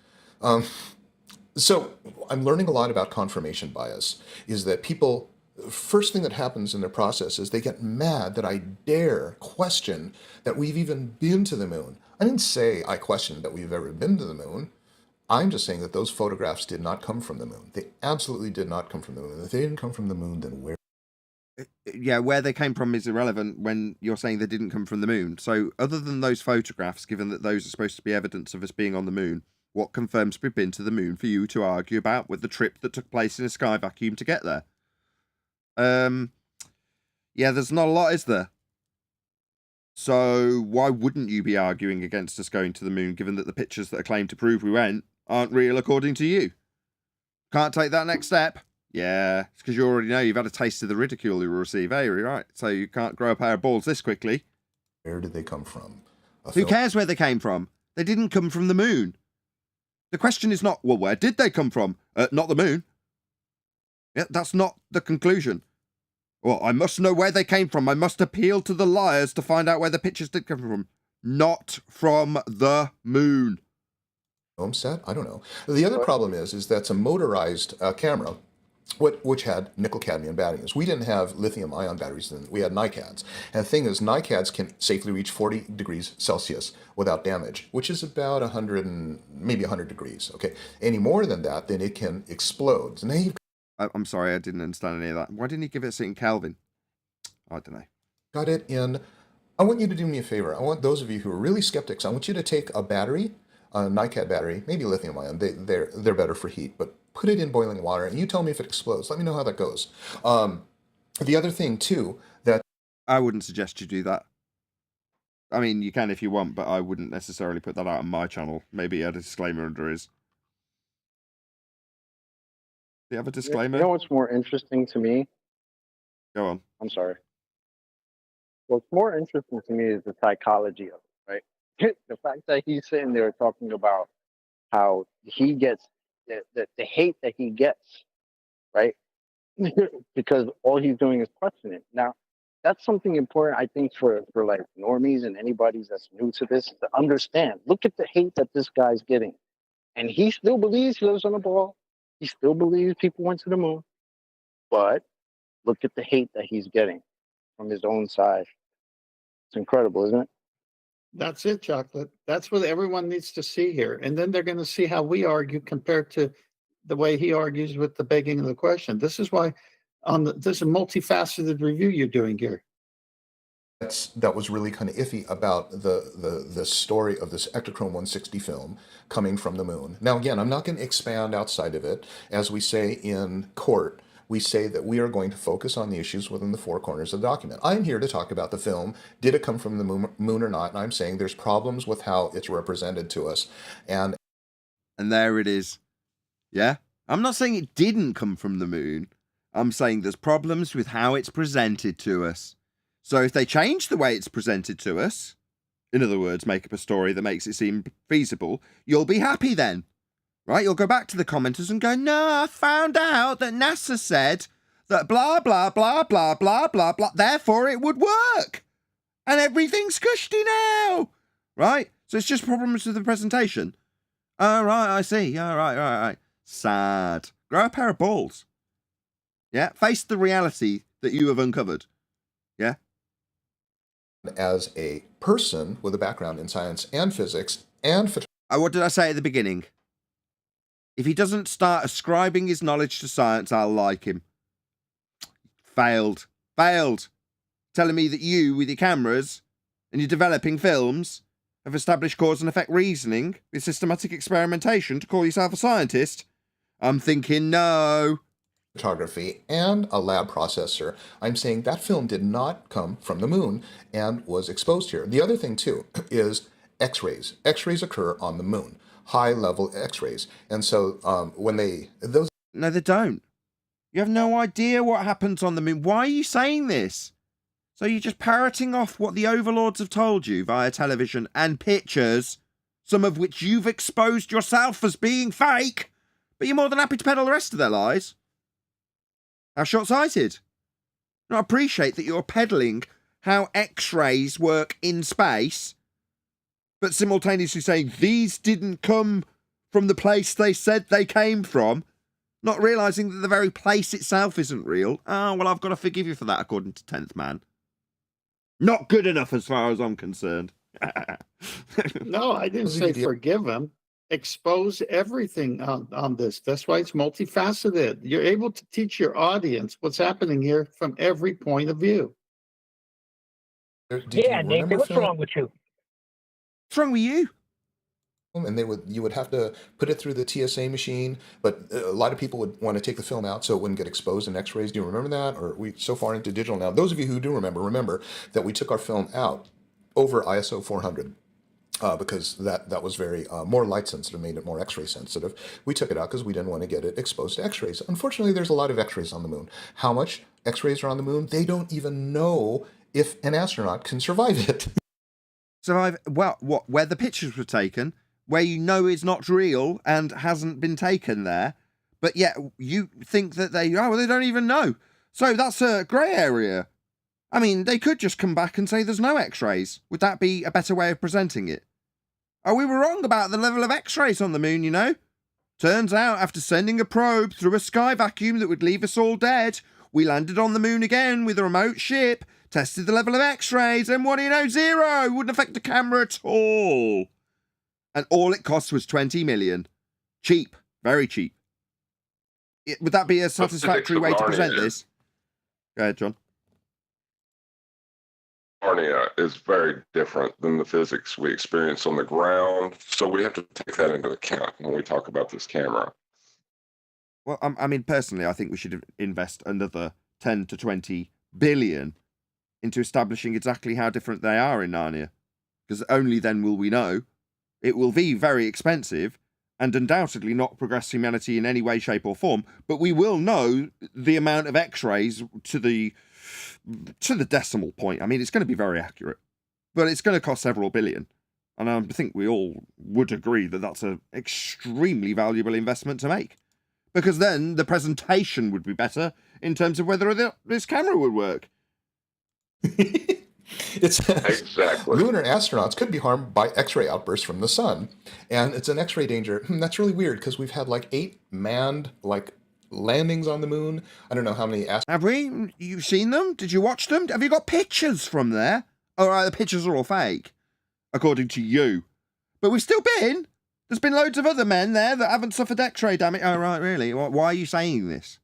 So I'm learning a lot about confirmation bias, is that people, first thing that happens in their process is they get mad that I dare question that we've even been to the moon. I didn't say I questioned that we've ever been to the moon. I'm just saying that those photographs did not come from the moon. They absolutely did not come from the moon. And if they didn't come from the moon, then where? Yeah, where they came from is irrelevant when you're saying they didn't come from the moon. So other than those photographs, given that those are supposed to be evidence of us being on the moon, what confirms we've been to the moon for you to argue about with the trip that took place in a sky vacuum to get there? Yeah, there's not a lot, is there? So why wouldn't you be arguing against us going to the moon, given that the pictures that are claimed to prove we went aren't real according to you? Can't take that next step? Yeah, it's because you already know you've had a taste of the ridicule you will receive, eh? Right, so you can't grow a pair of balls this quickly. Where did they come from? Who cares where they came from? They didn't come from the moon. The question is not, well, where did they come from? Not the moon. Yeah, that's not the conclusion. Well, I must know where they came from. I must appeal to the liars to find out where the pictures did come from. Not from the moon. Home set? I don't know. The other problem is that's a motorized camera, which had nickel-cadmium batteries. We didn't have lithium-ion batteries then. We had NiCads. And the thing is, NiCads can safely reach 40 degrees Celsius without damage, which is about 100 and maybe 100 degrees. Okay, any more than that, then it can explode. So now you've I'm sorry, I didn't understand any of that. Why didn't he give it in Kelvin? I don't know. got it in. I want you to do me a favor. I want those of you who are really skeptics, I want you to take a battery, a NiCad battery, maybe lithium-ion. They're better for heat, but put it in boiling water, and you tell me if it explodes. Let me know how that goes. The other thing, too, that I wouldn't suggest you do that. I mean, you can if you want, but I wouldn't necessarily put that out on my channel. Maybe add a disclaimer under his. Do you have a disclaimer? You know what's more interesting to me? Go on. I'm sorry. What's more interesting to me is the psychology of it, right? The fact that he's sitting there talking about how he gets the hate that he gets, right? Because all he's doing is questioning it. Now, that's something important, I think, for like normies and anybody that's new to this to understand. Look at the hate that this guy's getting. And he still believes he lives on a ball. He still believes people went to the moon. But look at the hate that he's getting from his own side. It's incredible, isn't it? That's it, Chocolate. That's what everyone needs to see here. And then they're going to see how we argue compared to the way he argues with the begging of the question. This is why this is a multifaceted review you're doing here. that was really kind of iffy about the story of this Ektachrome 160 film coming from the moon. Now, again, I'm not going to expand outside of it. As we say in court, we say that we are going to focus on the issues within the four corners of the document. I'm here to talk about the film. Did it come from the moon or not? And I'm saying there's problems with how it's represented to us. And there it is. Yeah? I'm not saying it didn't come from the moon. I'm saying there's problems with how it's presented to us. So if they change the way it's presented to us, in other words, make up a story that makes it seem feasible, you'll be happy then. Right? You'll go back to the commenters and go, no, I found out that NASA said that blah, blah, blah, blah, blah, blah, blah, therefore it would work. And everything's cushy now. Right? So it's just problems with the presentation. Oh, right, I see. All right. Sad. Grow a pair of balls. Yeah? Face the reality that you have uncovered. Yeah? as a person with a background in science and physics and photography. What did I say at the beginning? If he doesn't start ascribing his knowledge to science, I'll like him. Failed. Telling me that you, with your cameras and your developing films, have established cause and effect reasoning with systematic experimentation to call yourself a scientist? I'm thinking no. Photography and a lab processor. I'm saying that film did not come from the moon and was exposed here. The other thing, too, is X-rays. X-rays occur on the moon. high-level X-rays. And so when those No, they don't. You have no idea what happens on the moon. Why are you saying this? So you're just parroting off what the overlords have told you via television and pictures, some of which you've exposed yourself as being fake, but you're more than happy to peddle the rest of their lies. How short-sighted. I appreciate that you're peddling how X-rays work in space, but simultaneously saying these didn't come from the place they said they came from, not realising that the very place itself isn't real. Oh, well, I've got to forgive you for that, according to 10th Man. Not good enough as far as I'm concerned. No, I didn't say forgive him. Expose everything on this. That's why it's multifaceted. You're able to teach your audience what's happening here from every point of view. Yeah, Nathan, what's wrong with you? What's wrong with you? And you would have to put it through the TSA machine, but a lot of people would want to take the film out so it wouldn't get exposed in X-rays. Do you remember that? Or are we so far into digital now? Those of you who do remember that we took our film out over ISO 400 because that was very more light sensitive, made it more X-ray sensitive. We took it out because we didn't want to get it exposed to X-rays. Unfortunately, there's a lot of X-rays on the moon. How much X-rays are on the moon? They don't even know if an astronaut can survive it. Survive? Well, what? Where the pictures were taken, where you know it's not real and hasn't been taken there, but yet you think that they don't even know. So that's a grey area. I mean, they could just come back and say there's no X-rays. Would that be a better way of presenting it? Oh, we were wrong about the level of X-rays on the moon, you know. Turns out, after sending a probe through a sky vacuum that would leave us all dead, we landed on the moon again with a remote ship, tested the level of X-rays, and what do you know, zero! It wouldn't affect the camera at all. And all it cost was 20 million. Cheap. Very cheap. Would that be a satisfactory way to present this? Go ahead, John. Narnia is very different than the physics we experience on the ground. So we have to take that into account when we talk about this camera. Well, I mean, personally, I think we should invest another 10 to 20 billion into establishing exactly how different they are in Narnia. Because only then will we know. It will be very expensive and undoubtedly not progress humanity in any way, shape or form, but we will know the amount of X-rays to the decimal point. I mean, it's going to be very accurate, but it's going to cost several billion. And I think we all would agree that that's an extremely valuable investment to make, because then the presentation would be better in terms of whether this camera would work. It's exactly. Lunar astronauts could be harmed by X-ray outbursts from the sun, and it's an X-ray danger. That's really weird because we've had like 8 manned landings on the moon. I don't know how many Have we? You've seen them? Did you watch them? Have you got pictures from there? Oh, right, the pictures are all fake, according to you. But we've still been. There's been loads of other men there that haven't suffered X-ray damage. Oh, right, really? Why are you saying this?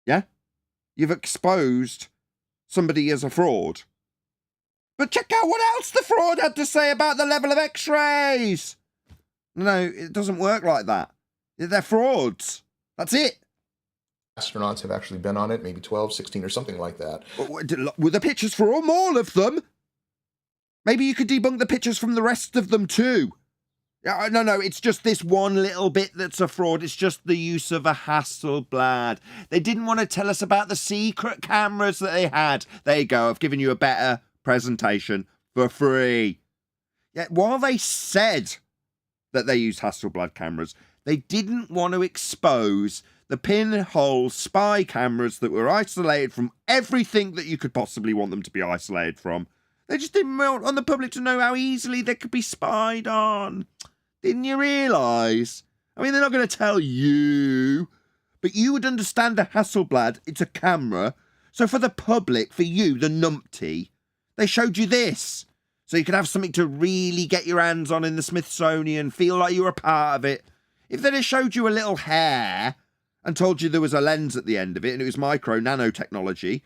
Yeah? You've exposed somebody as a fraud. But check out what else the fraud had to say about the level of X-rays. No, it doesn't work like that. They're frauds. That's it. astronauts have actually been on it, maybe 12, 16 or something like that. Were the pictures from all of them? Maybe you could debunk the pictures from the rest of them too. No, it's just this one little bit that's a fraud. It's just the use of a Hasselblad. They didn't want to tell us about the secret cameras that they had. There you go, I've given you a better presentation for free. Yet while they said that they used Hasselblad cameras, they didn't want to expose the pinhole spy cameras that were isolated from everything that you could possibly want them to be isolated from. They just didn't want the public to know how easily they could be spied on. Didn't you realise? I mean, they're not going to tell you, but you would understand a Hasselblad. It's a camera. So for the public, for you, the numpty, they showed you this. So you could have something to really get your hands on in the Smithsonian, feel like you were a part of it. If they'd have showed you a little hair and told you there was a lens at the end of it and it was micro nanotechnology,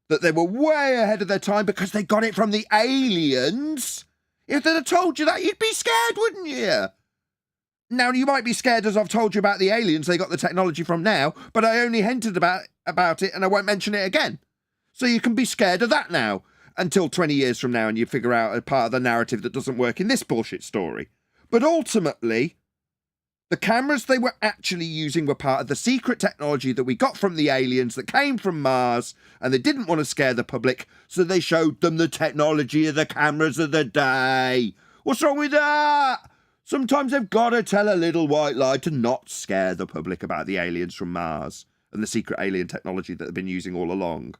that they were way ahead of their time because they got it from the aliens, if they'd have told you that, you'd be scared, wouldn't you? Now, you might be scared as I've told you about the aliens they got the technology from now, but I only hinted about it and I won't mention it again. So you can be scared of that now until 20 years from now and you figure out a part of the narrative that doesn't work in this bullshit story. But ultimately, the cameras they were actually using were part of the secret technology that we got from the aliens that came from Mars, and they didn't want to scare the public, so they showed them the technology of the cameras of the day. What's wrong with that? Sometimes they've got to tell a little white lie to not scare the public about the aliens from Mars and the secret alien technology that they've been using all along.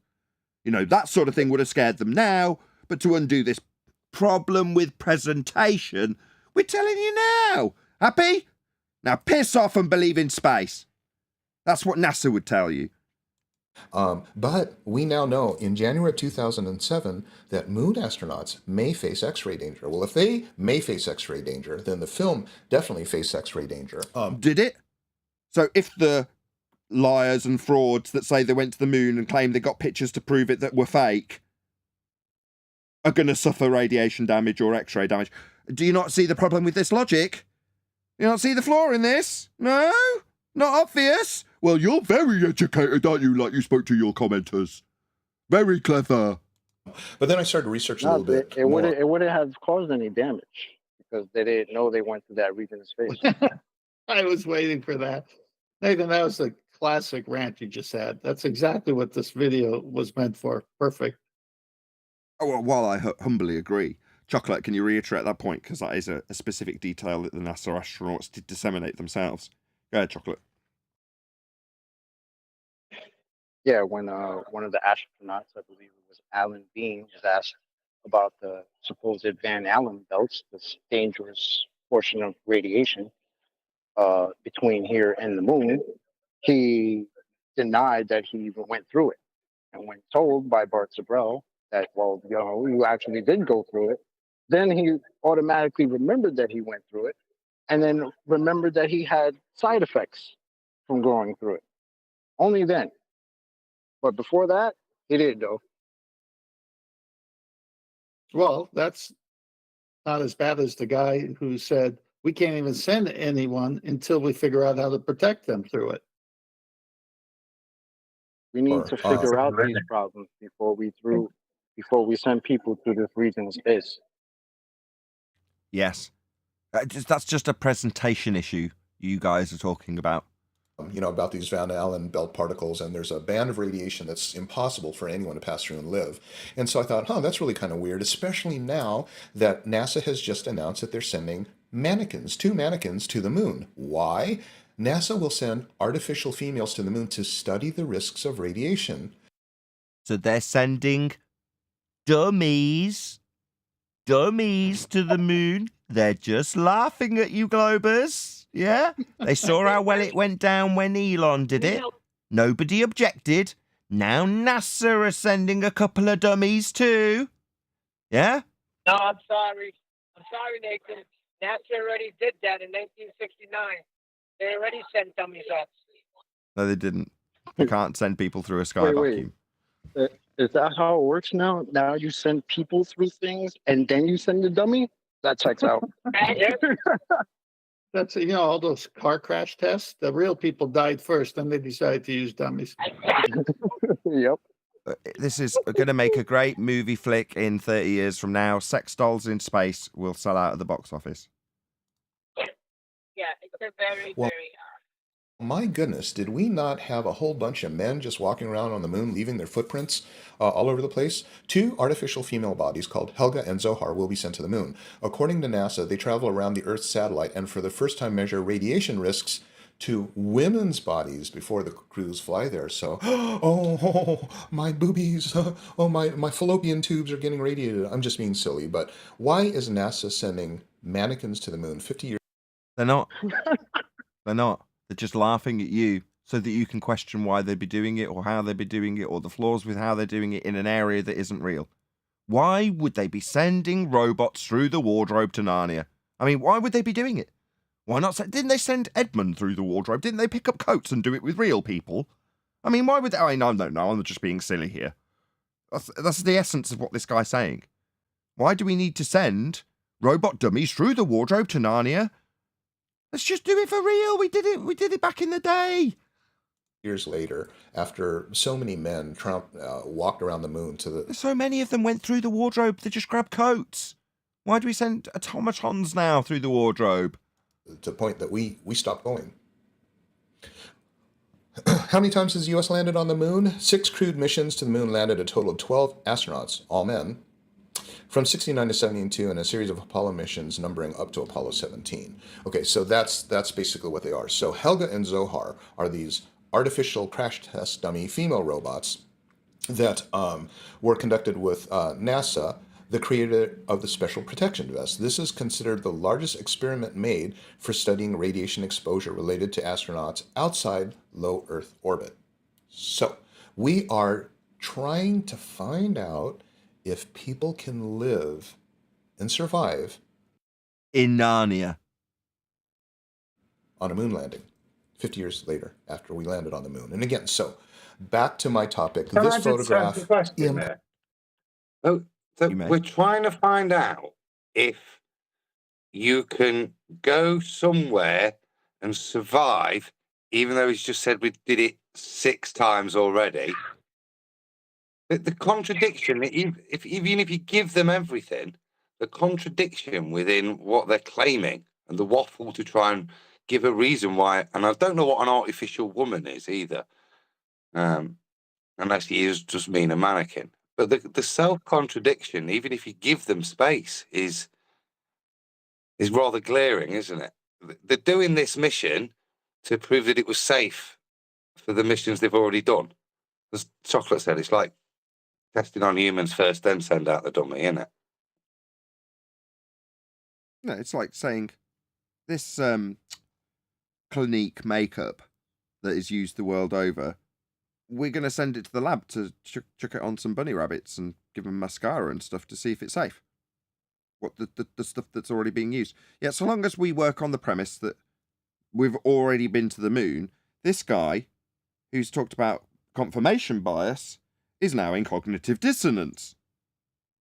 You know, that sort of thing would have scared them now, but to undo this problem with presentation, we're telling you now. Happy? Now piss off and believe in space. That's what NASA would tell you. But we now know in January of 2007 that moon astronauts may face X-ray danger. Well, if they may face X-ray danger, then the film definitely faced X-ray danger. Did it? So if the liars and frauds that say they went to the moon and claim they got pictures to prove it that were fake are going to suffer radiation damage or X-ray damage, do you not see the problem with this logic? You not see the flaw in this? No? Not obvious? Well, you're very educated, aren't you, like you spoke to your commenters? Very clever. But then I started researching a little bit It more. wouldn't have caused any damage because they didn't know they went to that region of space. I was waiting for that. Nathan, that was a classic rant you just had. That's exactly what this video was meant for. Perfect. Oh, well, while I humbly agree, Chocolate, can you reiterate that point? Because that is a specific detail that the NASA astronauts did disseminate themselves. Go ahead, Chocolate. Yeah, when one of the astronauts, I believe it was Alan Bean, was asked about the supposed Van Allen belts, this dangerous portion of radiation between here and the moon, he denied that he even went through it. And when told by Bart Zabrell that, well, you know, you actually did go through it, then he automatically remembered that he went through it, and then remembered that he had side effects from going through it. Only then. But before that, he did, though. Well, that's not as bad as the guy who said, we can't even send anyone until we figure out how to protect them through it. We need to figure out these problems before we send people to this region of space. Yes. That's just a presentation issue you guys are talking about. You know, about these Van Allen belt particles, and there's a band of radiation that's impossible for anyone to pass through and live. And so I thought, that's really kind of weird, especially now that NASA has just announced that they're sending two mannequins to the moon. Why? NASA will send artificial females to the moon to study the risks of radiation. So they're sending dummies to the moon. They're just laughing at you, Globers. Yeah? They saw how well it went down when Elon did it. Nobody objected. Now NASA are sending a couple of dummies too. Yeah? No, I'm sorry. I'm sorry, Nathan. NASA already did that in 1969. They already sent dummies up. No, they didn't. You can't send people through a sky vacuum. Is that how it works now? Now you send people through things and then you send the dummy? That checks out. That's, you know, all those car crash tests, the real people died first, then they decided to use dummies. Yep. This is going to make a great movie flick in 30 years from now. Sex dolls in space will sell out at the box office. Yeah, it's a very, Well, very my goodness, did we not have a whole bunch of men just walking around on the moon, leaving their footprints all over the place? 2 artificial female bodies called Helga and Zohar will be sent to the moon. According to NASA, they travel around the Earth's satellite and for the first time measure radiation risks to women's bodies before the crews fly there. So, my boobies, my fallopian tubes are getting radiated. I'm just being silly, but why is NASA sending mannequins to the moon 50 years? They're not. They're not. They're just laughing at you so that you can question why they'd be doing it or how they'd be doing it or the flaws with how they're doing it in an area that isn't real. Why would they be sending robots through the wardrobe to Narnia? I mean, why would they be doing it? Why not? Didn't they send Edmund through the wardrobe? Didn't they pick up coats and do it with real people? I mean, why would they? I don't know. I'm just being silly here. That's the essence of what this guy's saying. Why do we need to send robot dummies through the wardrobe to Narnia? Let's just do it for real. We did it back in the day. Years later, after so many men walked around the moon to the... So many of them went through the wardrobe. They just grabbed coats. Why do we send automatons now through the wardrobe? To the point that we stopped going. How many times has the U.S. landed on the moon? 6 crewed missions to the moon landed a total of 12 astronauts, all men, from 69 to 72, and a series of Apollo missions numbering up to Apollo 17. Okay, so that's basically what they are. So Helga and Zohar are these artificial crash test dummy female robots that were conducted with NASA, the creator of the Special Protection Vest. This is considered the largest experiment made for studying radiation exposure related to astronauts outside low Earth orbit. So we are trying to find out if people can live and survive In Narnia. on a moon landing 50 years later after we landed on the moon. And again, so back to my topic. Can I This just photograph. ask a question there? So You may. we're trying to find out if you can go somewhere and survive, even though he's just said we did it 6 times already. The contradiction, even if you give them everything, the contradiction within what they're claiming and the waffle to try and give a reason why, and I don't know what an artificial woman is either, unless he is just mean a mannequin. But the self-contradiction, even if you give them space, is rather glaring, isn't it? They're doing this mission to prove that it was safe for the missions they've already done. As Chocolate said, it's like testing on humans first, then send out the dummy, isn't it? No, it's like saying this Clinique makeup that is used the world over, we're going to send it to the lab to chuck it on some bunny rabbits and give them mascara and stuff to see if it's safe. What the stuff that's already being used. Yeah, so long as we work on the premise that we've already been to the moon, this guy who's talked about confirmation bias is now in cognitive dissonance.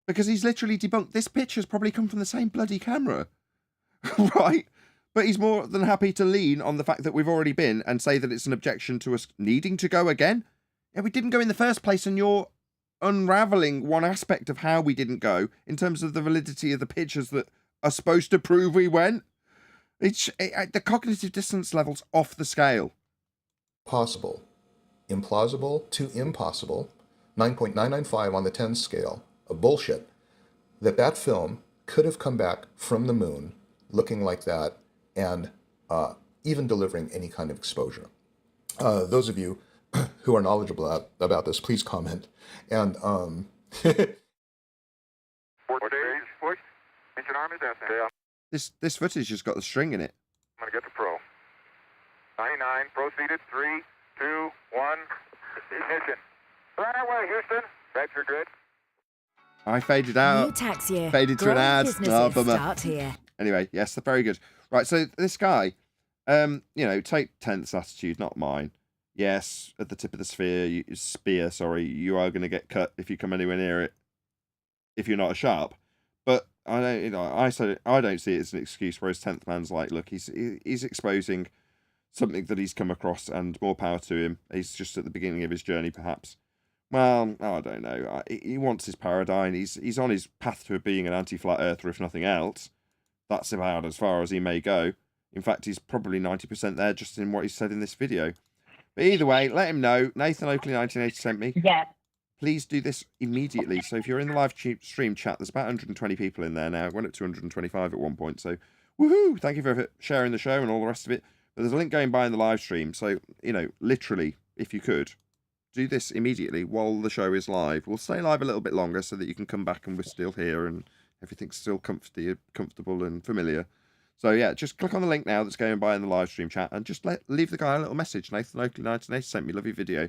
Because he's literally debunked this picture's probably come from the same bloody camera. Right? But he's more than happy to lean on the fact that we've already been and say that it's an objection to us needing to go again. Yeah, we didn't go in the first place, and you're unraveling one aspect of how we didn't go in terms of the validity of the pictures that are supposed to prove we went. The cognitive dissonance level's off the scale. Possible. Implausible to impossible. 9.995 on the 10 scale of bullshit. That film could have come back from the moon looking like that and even delivering any kind of exposure. Those of you who are knowledgeable about this, please comment. And 4 days, push. Mission arm is essay. This footage has got the string in it. I'm going to get the pro. 99, proceeded. 3, 2, 1. Ignition. Right away, Houston. Back your grid. I faded out. New tax year. Faded to an ad. Oh, bummer. Start here. Anyway, yes, they're very good. Right, so this guy, take 10th's attitude, not mine. Yes, at the tip of the spear, you are going to get cut if you come anywhere near it, if you're not a sharp. But I don't see it as an excuse. Whereas 10th man's like, look, he's exposing something that he's come across, and more power to him. He's just at the beginning of his journey, perhaps. Well, I don't know. He wants his paradigm. He's on his path to being an anti-flat earther, if nothing else. That's about as far as he may go. In fact, he's probably 90% there just in what he said in this video. But either way, let him know. Nathan Oakley 1980 sent me. Yeah. Please do this immediately. So if you're in the live stream chat, there's about 120 people in there now. It went up to 125 at one point. So woohoo! Thank you for sharing the show and all the rest of it. But there's a link going by in the live stream. So, literally, if you could, do this immediately while the show is live. We'll stay live a little bit longer so that you can come back and we're still here and everything's still comfortable and familiar. So yeah, just click on the link now that's going by in the live stream chat and just leave the guy a little message. Nathan Oakley 1980 sent me, love your video,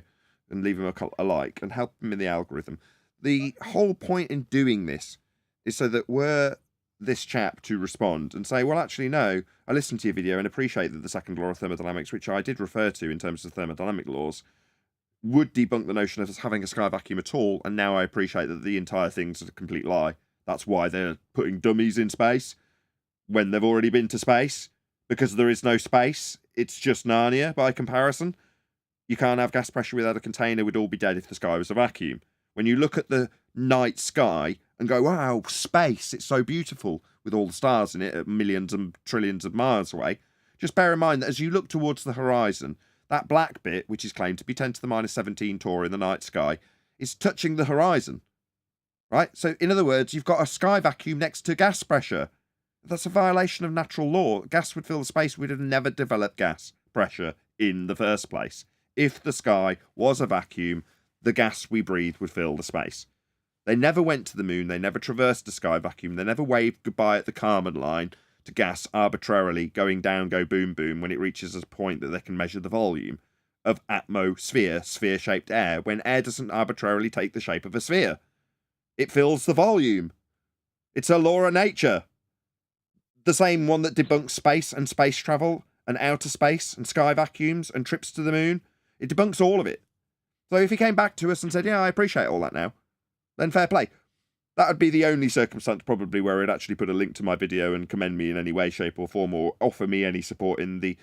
and leave him a like and help him in the algorithm. The whole point in doing this is so that were this chap to respond and say, well, actually, no, I listened to your video and appreciate that the second law of thermodynamics, which I did refer to in terms of thermodynamic laws, would debunk the notion of us having a sky vacuum at all, and now I appreciate that the entire thing's a complete lie. That's why they're putting dummies in space when they've already been to space, because there is no space. It's just Narnia by comparison. You can't have gas pressure without a container. We'd all be dead if the sky was a vacuum. When you look at the night sky and and go, wow, space, it's so beautiful with all the stars in it at millions and trillions of miles away. Just bear in mind that as you look towards the horizon, that black bit, which is claimed to be 10 to the minus 17 Tauri in the night sky, is touching the horizon. Right? So, in other words, you've got a sky vacuum next to gas pressure. That's a violation of natural law. Gas would fill the space. We'd have never developed gas pressure in the first place. If the sky was a vacuum, the gas we breathe would fill the space. They never went to the moon. They never traversed the sky vacuum. They never waved goodbye at the Kármán line to gas arbitrarily going down, go boom, boom, when it reaches a point that they can measure the volume of atmosphere, sphere-shaped air, when air doesn't arbitrarily take the shape of a sphere. It fills the volume. It's a law of nature. The same one that debunks space and space travel and outer space and sky vacuums and trips to the moon. It debunks all of it. So if he came back to us and said, yeah, I appreciate all that now, then fair play. That would be the only circumstance probably where he'd actually put a link to my video and commend me in any way, shape or form, or offer me any support in the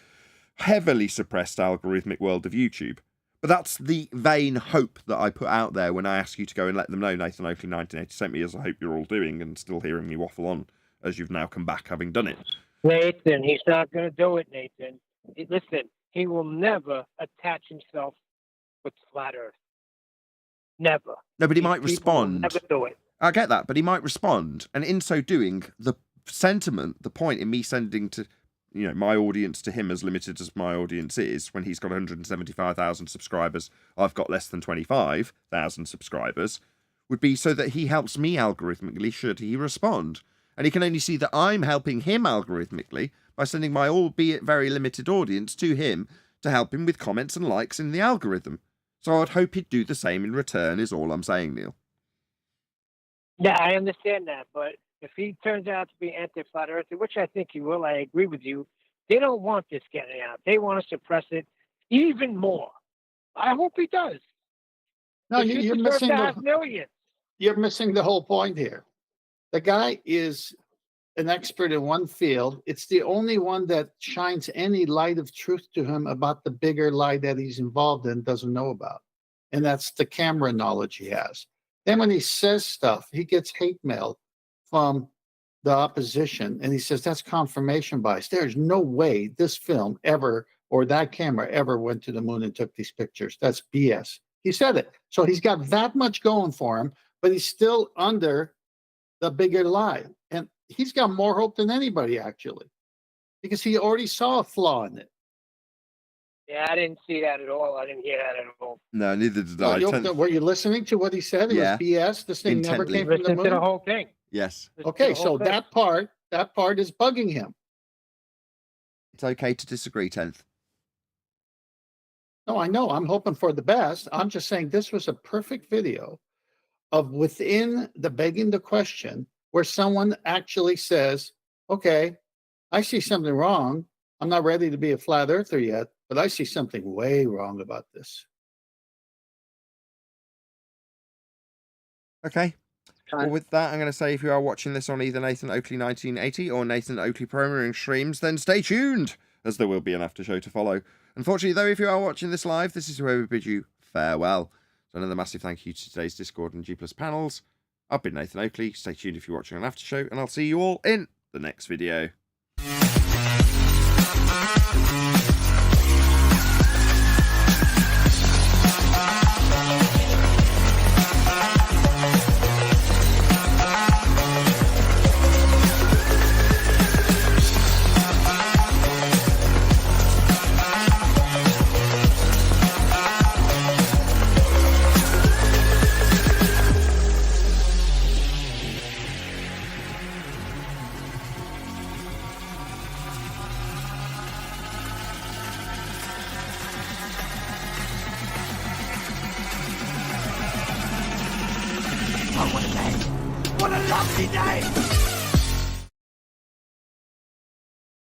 heavily suppressed algorithmic world of YouTube. But that's the vain hope that I put out there when I asked you to go and let them know Nathan Oakley 1980 sent me, as I hope you're all doing and still hearing me waffle on as you've now come back having done it. Nathan, he's not going to do it, Nathan. Listen, he will never attach himself with flat Earth. Never. No, but he might respond. Never do it. I get that, but he might respond. And in so doing, the sentiment, the point in me sending to, you know, my audience to him, as limited as my audience is, when he's got 175,000 subscribers, I've got less than 25,000 subscribers, would be so that he helps me algorithmically should he respond. And he can only see that I'm helping him algorithmically by sending my albeit very limited audience to him to help him with comments and likes in the algorithm. So I'd hope he'd do the same in return, is all I'm saying, Neil. Yeah, I understand that, but if he turns out to be anti-flat earther, which I think he will, I agree with you, they don't want this getting out. They want to suppress it even more. I hope he does. No, you're missing you're missing the whole point here. The guy is an expert in one field. It's the only one that shines any light of truth to him about the bigger lie that he's involved in, doesn't know about. And that's the camera knowledge he has. Then when he says stuff, he gets hate mail from the opposition, and he says that's confirmation bias. There's no way this film ever, or that camera ever went to the moon and took these pictures. That's BS. He said it. So he's got that much going for him, but he's still under the bigger lie. And he's got more hope than anybody, actually, because he already saw a flaw in it. Yeah, I didn't see that at all. I didn't hear that at all. No, neither did I. Were you listening to what he said? It was BS. This thing never came from the Listen moon. to the whole thing. Yes. Okay, so that part is bugging him. It's okay to disagree, 10th. No, I know. I'm hoping for the best. I'm just saying this was a perfect video of within the begging the question where someone actually says, okay, I see something wrong. I'm not ready to be a flat earther yet, but I see something way wrong about this. Okay. Well, with that, I'm going to say if you are watching this on either Nathan Oakley 1980 or Nathan Oakley premiering streams, then stay tuned, as there will be an after show to follow. Unfortunately, though, if you are watching this live, this is where we bid you farewell. So another massive thank you to today's Discord and G+ panels. I've been Nathan Oakley. Stay tuned if you're watching an after show, and I'll see you all in the next video. What a lovely day!